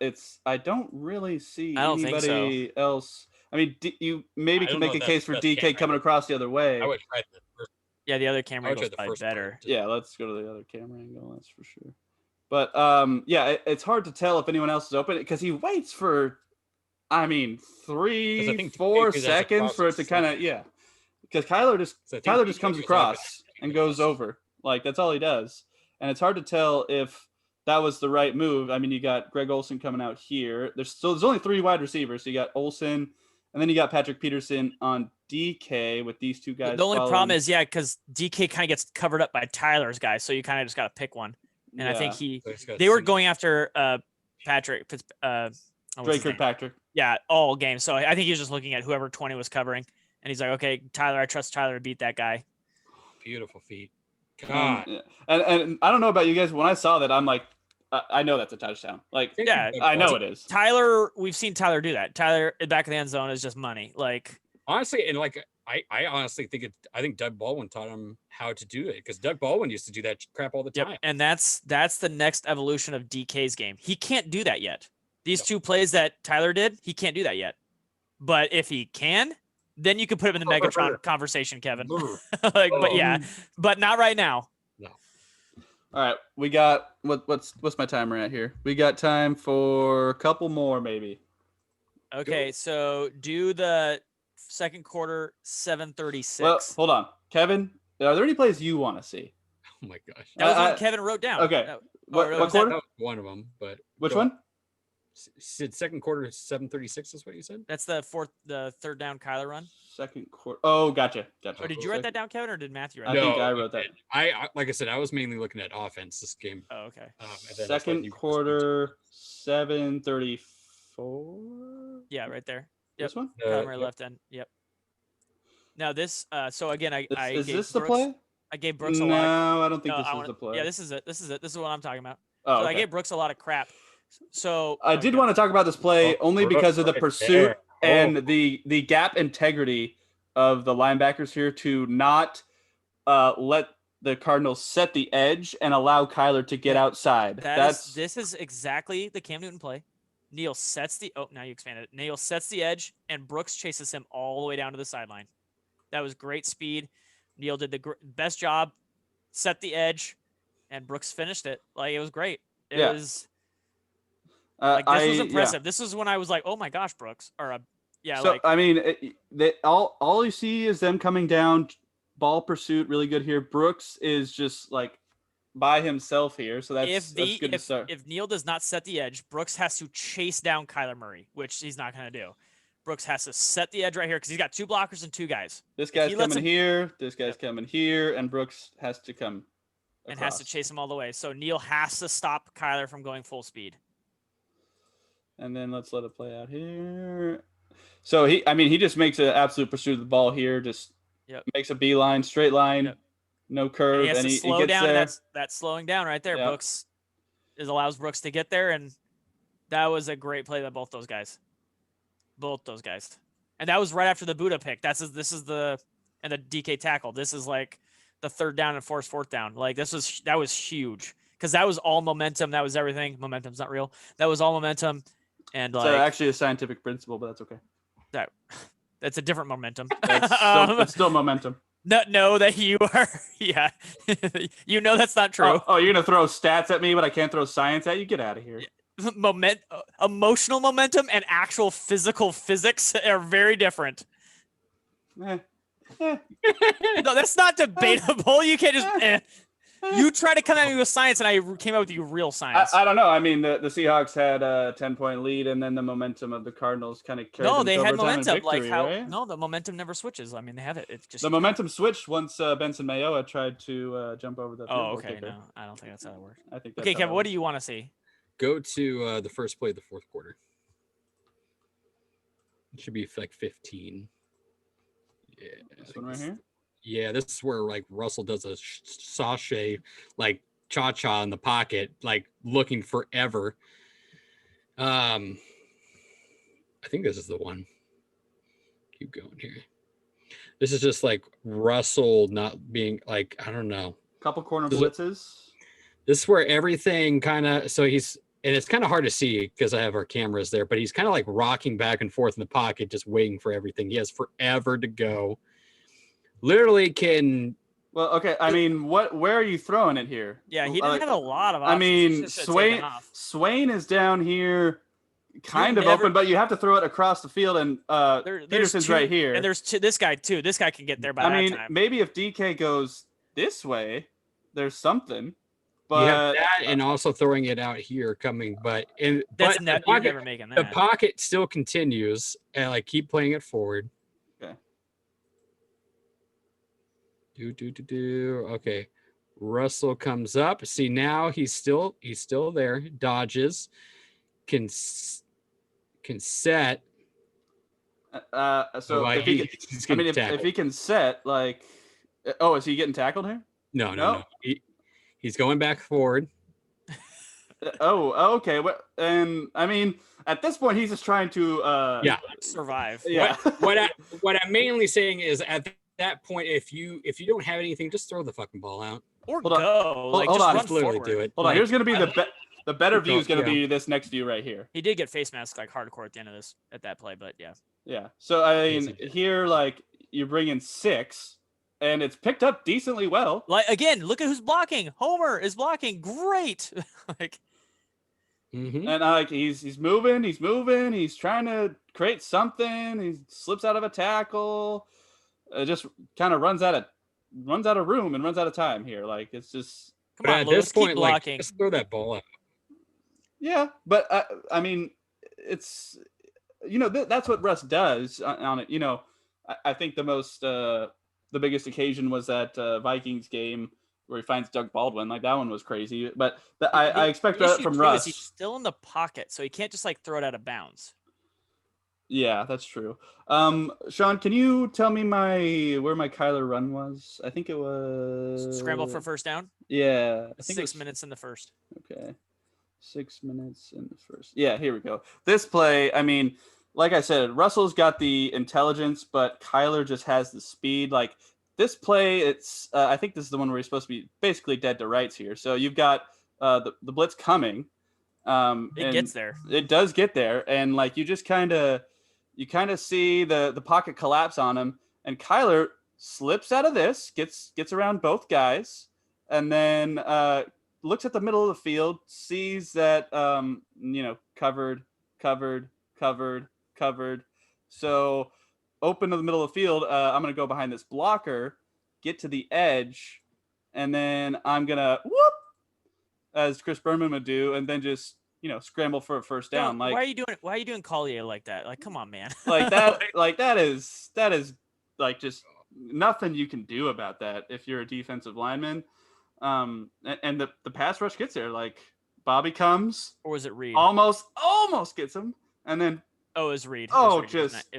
I don't really see anybody else. I mean, you maybe can make a case for DK coming across the other way. I would try the first. Yeah, the other camera angle is probably better. Yeah, let's go to the other camera angle. That's for sure. But it's hard to tell if anyone else is open because he waits for I mean, 4 DK has a seconds for it to kind of because Tyler just comes across and goes over. Like that's all he does, and it's hard to tell if that was the right move. I mean, you got Greg Olsen coming out here. There's only 3 wide receivers. So you got Olsen, and then you got Patrick Peterson on DK with these 2 guys. The only problem is, because DK kind of gets covered up by Tyler's guys, so you kind of just got to pick one. And I think they were going after Patrick Drake Kirkpatrick. Yeah, all game. So I think he was just looking at whoever 20 was covering, and he's like, okay, Tyler, I trust Tyler to beat that guy. Beautiful feet. God. And I don't know about you guys. When I saw that, I'm like, I know that's a touchdown. Like, yeah, I know it is. Tyler, we've seen Tyler do that. Tyler, back of the end zone is just money. Like, honestly, and like, I honestly think I think Doug Baldwin taught him how to do it because Doug Baldwin used to do that crap all the time. And that's the next evolution of DK's game. He can't do that yet. These 2 plays that Tyler did, he can't do that yet. But if he can, then you could put him in the Megatron conversation, Kevin. But not right now. No. All right, we got what's my timer at here? We got time for a couple more, maybe. Okay, so do the second quarter 7:36. Well, hold on, Kevin. Are there any plays you want to see? Oh my gosh. That was what Kevin wrote down. Okay. What quarter? That was one of them, but which one? Said second quarter 7:36 is what you said? That's the third down Kyler run. Second quarter. Oh, gotcha. Oh, did you write that down, Kevin, or did Matthew write I that? think I wrote that. I like I said, I was mainly looking at offense this game. Oh, okay. Second quarter 7:34. Yeah, right there. Yep. This one? Kyler left end. Yep. Now this. So again, is this the play? I gave Brooks a lot. No, I don't think this is the play. Yeah, this is it. This is what I'm talking about. Oh, so okay. I gave Brooks a lot of crap. So I did want to talk about this play only because of the pursuit and the gap integrity of the linebackers here to not let the Cardinals set the edge and allow Kyler to get outside. This is exactly the Cam Newton play. Neal sets now you expanded it. Neal sets the edge and Brooks chases him all the way down to the sideline. That was great speed. Neal did the best job, set the edge, and Brooks finished it. Like, it was great. It was this was impressive. Yeah. This is when I was like, oh my gosh, Brooks. Or So I mean, all you see is them coming down, ball pursuit, really good here. Brooks is just like by himself here, so that's good to start. If Neal does not set the edge, Brooks has to chase down Kyler Murray, which he's not going to do. Brooks has to set the edge right here because he's got 2 blockers and 2 guys. This guy's coming here. This guy's coming here, and Brooks has to come across. And has to chase him all the way. So Neal has to stop Kyler from going full speed. And then let's let it play out here. So he just makes an absolute pursuit of the ball here. Just makes a beeline, straight line, no curve, and he gets down. there. That's slowing down right there. Yep. Brooks allows Brooks to get there, and that was a great play by both those guys. And that was right after the Buddha pick. This is the DK tackle. This is like the 3rd down and forced 4th down. Like that was huge because that was all momentum. That was everything. Momentum's not real. That was all momentum. And it's actually a scientific principle, but that's okay. That's a different momentum. It's still momentum. No, that you are. Yeah, that's not true. Oh, you're gonna throw stats at me, but I can't throw science at you. Get out of here. Emotional momentum and actual physical physics are very different. No, that's not debatable. You can't just. You try to come at me with science, and I came up with you real science. I don't know. I mean, the Seahawks had a 10-point lead, and then the momentum of the Cardinals kind of carried them to overtime and victory, right? No, the momentum never switches. I mean, they have it. It's just the momentum switched once Benson Mayowa tried to jump over the. Oh, okay. No, I don't think that's how it works. I think. Okay, Kevin, what do you want to see? Go to the first play of the 4th quarter. It should be like 15. Yeah, this one right here. Yeah, this is where like Russell does a sachet, like cha-cha in the pocket, like looking forever. I think this is the one. Keep going here. This is just like Russell not being like, I don't know. Couple corner blitzes. This is where everything kind of, and it's kind of hard to see because I have our cameras there, but he's kind of like rocking back and forth in the pocket, just waiting for everything. He has forever to go. Literally can. Well, okay. I mean, where are you throwing it here? Yeah, he didn't have a lot of options. I mean, Swain is down here kind of open, but you have to throw it across the field, and Peterson's right here. And there's this guy too. This guy can get there by that time. Maybe if DK goes this way, there's something. But you have that, and also throwing it out here coming, but you're never making that. The pocket still continues, and like keep playing it forward. Okay. Okay. Russell comes up. See, now he's still there. Dodges. Can set. So if he can set, like, is he getting tackled here? No. He's going back forward. Okay. And I mean, at this point, he's just trying to survive. Yeah. What I'm mainly saying is at that point, if you don't have anything, just throw the fucking ball out or go. Just literally do it. Hold on. Here's gonna be the better view is gonna be this next view right here. He did get face mask like hardcore at the end of that play, but yeah. Yeah. So I mean, here like you bring in 6. And it's picked up decently well. Like again, look at who's blocking. Homer is blocking. Great. And he's moving. He's trying to create something. He slips out of a tackle. Just kind of runs out of room and runs out of time here. Like it's just. Come on, at this point, like just throw that ball out. Yeah, but I mean, it's that's what Russ does on it. I think the biggest occasion was that Vikings game where he finds Doug Baldwin. Like that one was crazy, but I expect that from Russ. He's still in the pocket, so he can't just like throw it out of bounds. Yeah, that's true. Sean, can you tell me where my Kyler run was? I think it was scramble for first down. Yeah, I think 6 minutes in the first. Okay, 6 minutes in the first. Yeah, here we go. This play, I mean. Like I said, Russell's got the intelligence, but Kyler just has the speed. Like this play, it's I think this is the one where he's supposed to be basically dead to rights here. So you've got the blitz coming. It gets there. It does get there, and like you kind of see the pocket collapse on him, and Kyler slips out of this, gets around both guys, and then looks at the middle of the field, sees that covered. So open to the middle of the field. I'm going to go behind this blocker, get to the edge, and then I'm going to whoop, as Chris Berman would do, and then just, scramble for a first down. Why are you doing Collier like that? Like, come on, man. Like that, that is like just nothing you can do about that if you're a defensive lineman. And the pass rush gets there. Like Bobby comes. Or was it Reed? Almost gets him. And then it was Reed. Just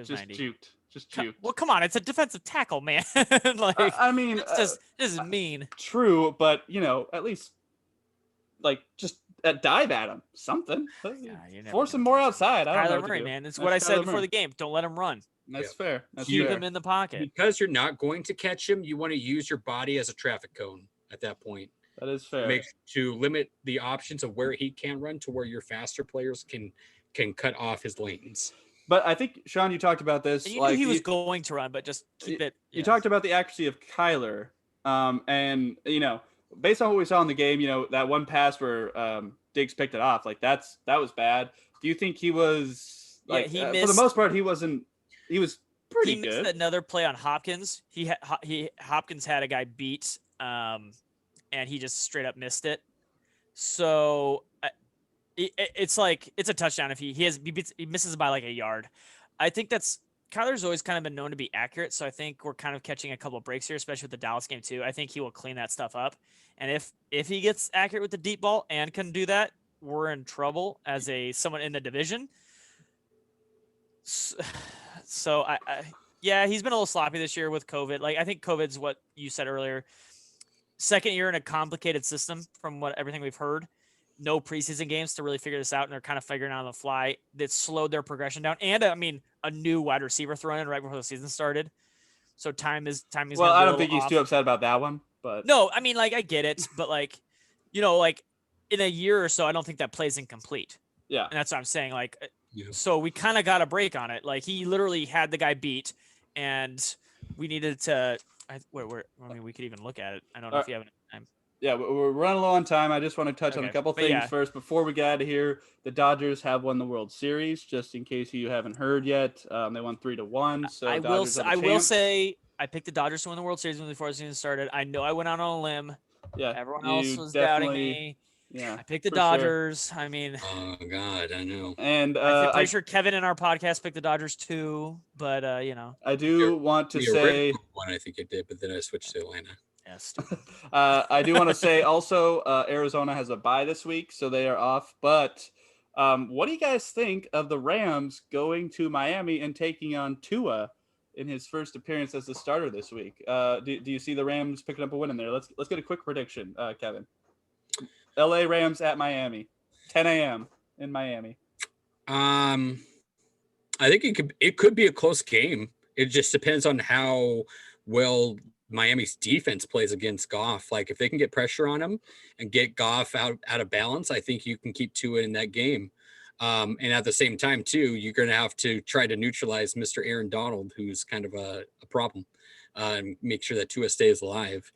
juked. Well, come on, it's a defensive tackle, man. Like, I mean, this is mean. True, but at least like just dive at him, something. Force him more outside. I don't know. Kyler Murray, man. That's what I said before the game. Don't let him run. That's fair. Keep him in the pocket. Because you're not going to catch him, you want to use your body as a traffic cone at that point. That is fair. To limit the options of where he can run to where your faster players can cut off his lanes. But I think, Sean, you talked about this. You knew he was going to run, but just keep it. You talked about the accuracy of Kyler. And, based on what we saw in the game, that one pass where Diggs picked it off, like that was bad. Do you think he was like, for the most part, he was pretty good. He missed another play on Hopkins. Hopkins had a guy beat, and he just straight up missed it. So it's like it's a touchdown if he misses by like a yard. I think Kyler's always kind of been known to be accurate, so I think we're kind of catching a couple of breaks here, especially with the Dallas game too. I think he will clean that stuff up, and if he gets accurate with the deep ball and can do that, we're in trouble as someone in the division. So he's been a little sloppy this year with COVID. Like I think COVID's what you said earlier. Second year in a complicated system, from everything we've heard. No preseason games to really figure this out, and they're kind of figuring out on the fly. That slowed their progression down, and a new wide receiver thrown in right before the season started. So time is. Well, I don't think he's too upset about that one, but no, I get it, but in a year or so, I don't think that play's incomplete. Yeah, and that's what I'm saying. So we kind of got a break on it. Like he literally had the guy beat, and we needed to. We could even look at it. I don't know if you have any time. Yeah, we're running low on time. I just want to touch on a Okay, couple but things yeah. first before we get out of here. The Dodgers have won the World Series, just in case you haven't heard yet. They won 3-1, so Dodgers have a I will chance. say I picked the Dodgers to win the World Series before the season started. I know I went out on a limb. Yeah, Everyone else you was doubting definitely, me. yeah, I picked the for sure. Dodgers. I mean, Oh God, I know. And I'm pretty sure Kevin in our podcast picked the Dodgers too. But I do want to The say original one, I think it did, but then I switched to Atlanta. yeah, stupid. I do want to say also Arizona has a bye this week, so they are off. But what do you guys think of the Rams going to Miami and taking on Tua in his first appearance as the starter this week? Do you see the Rams picking up a win in there? Let's get a quick prediction, Kevin. LA Rams at Miami, 10 a.m. in Miami. I think it could be a close game. It just depends on how well Miami's defense plays against Goff. Like if they can get pressure on him and get Goff out of balance, I think you can keep Tua in that game. And at the same time, too, you're going to have to try to neutralize Mr. Aaron Donald, who's kind of a problem, and make sure that Tua stays alive.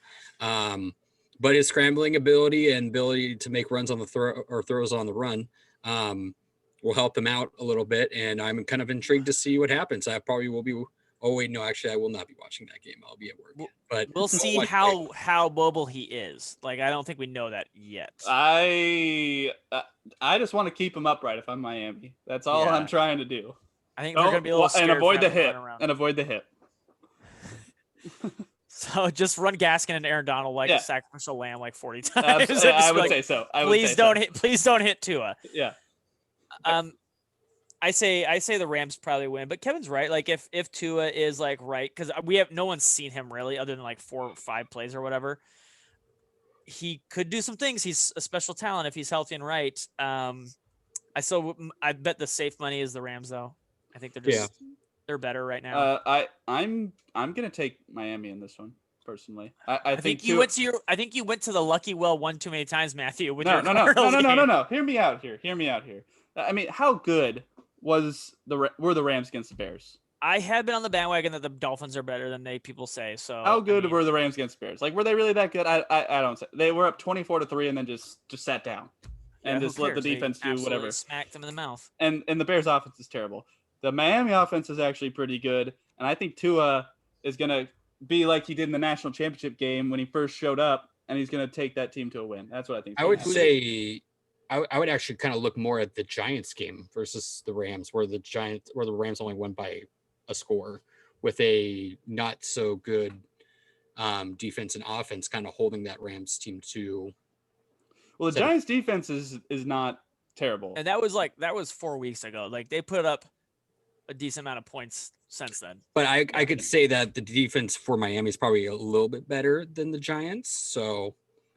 But his scrambling ability and ability to make runs on the throws on the run will help him out a little bit. And I'm kind of intrigued to see what happens. I probably will be. Oh wait, no, actually, I will not be watching that game. I'll be at work. But we'll see how mobile he is. Like I don't think we know that yet. I just want to keep him upright if I'm Miami. That's all I'm trying to do. I think they're going to be a little scared and avoid the for hit. him around. And avoid the hit. So just run Gaskin and Aaron Donald like a sacrificial lamb like 40 times. I would say so. Please don't hit Tua. Yeah. I say the Rams probably win, but Kevin's right. Like if Tua is like right, because no one's seen him really other than like 4 or 5 plays or whatever. He could do some things. He's a special talent if he's healthy and right. I bet the safe money is the Rams though. I think they're better right now. I'm gonna take Miami in this one personally. I think you went to the lucky well one too many times, Matthew. No. Hear me out here. I mean, how good were the Rams against the Bears? I have been on the bandwagon that the Dolphins are better than people say. So how good were the Rams against the Bears? Like, were they really that good? I don't say. They were up 24-3 and then just sat down and just let the defense do whatever. Smacked them in the mouth. And the Bears offense is terrible. The Miami offense is actually pretty good, and I think Tua is gonna be like he did in the national championship game when he first showed up, and he's gonna take that team to a win. That's what I think. I would say. I would actually kind of look more at the Giants game versus the Rams, where the Rams only won by a score with a not so good defense and offense kind of holding that Rams team to. Well, the Giants defense is not terrible. And that was 4 weeks ago. Like they put up a decent amount of points since then. But I could say that the defense for Miami is probably a little bit better than the Giants. So,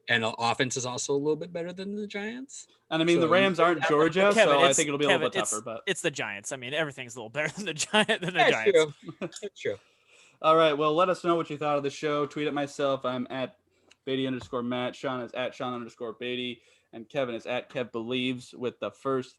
and the offense is also a little bit better than the Giants. And I mean, the Rams aren't Georgia, Kevin, so I think it'll be a little bit tougher. But it's the Giants. I mean, everything's a little better than the Giants. True. That's true. All right. Well, let us know what you thought of the show. Tweet at myself. I'm at Beatty_Matt. Sean is at Sean_Beatty. And Kevin is at KevBelieves with the first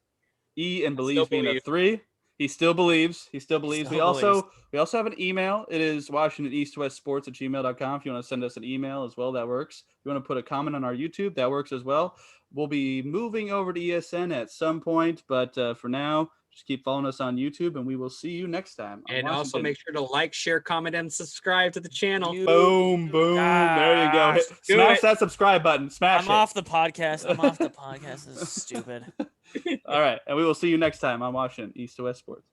E and believes being a 3. He still believes. We also have an email. It is WashingtonEastWestSports@gmail.com. If you want to send us an email as well, that works. If you want to put a comment on our YouTube, that works as well. We'll be moving over to ESN at some point, but for now, just keep following us on YouTube, and we will see you next time. And also make sure to like, share, comment, and subscribe to the channel. Boom. There you go. Smash that subscribe button. Smash it. I'm off the podcast. This is stupid. All right, and we will see you next time on Washington East to West Sports.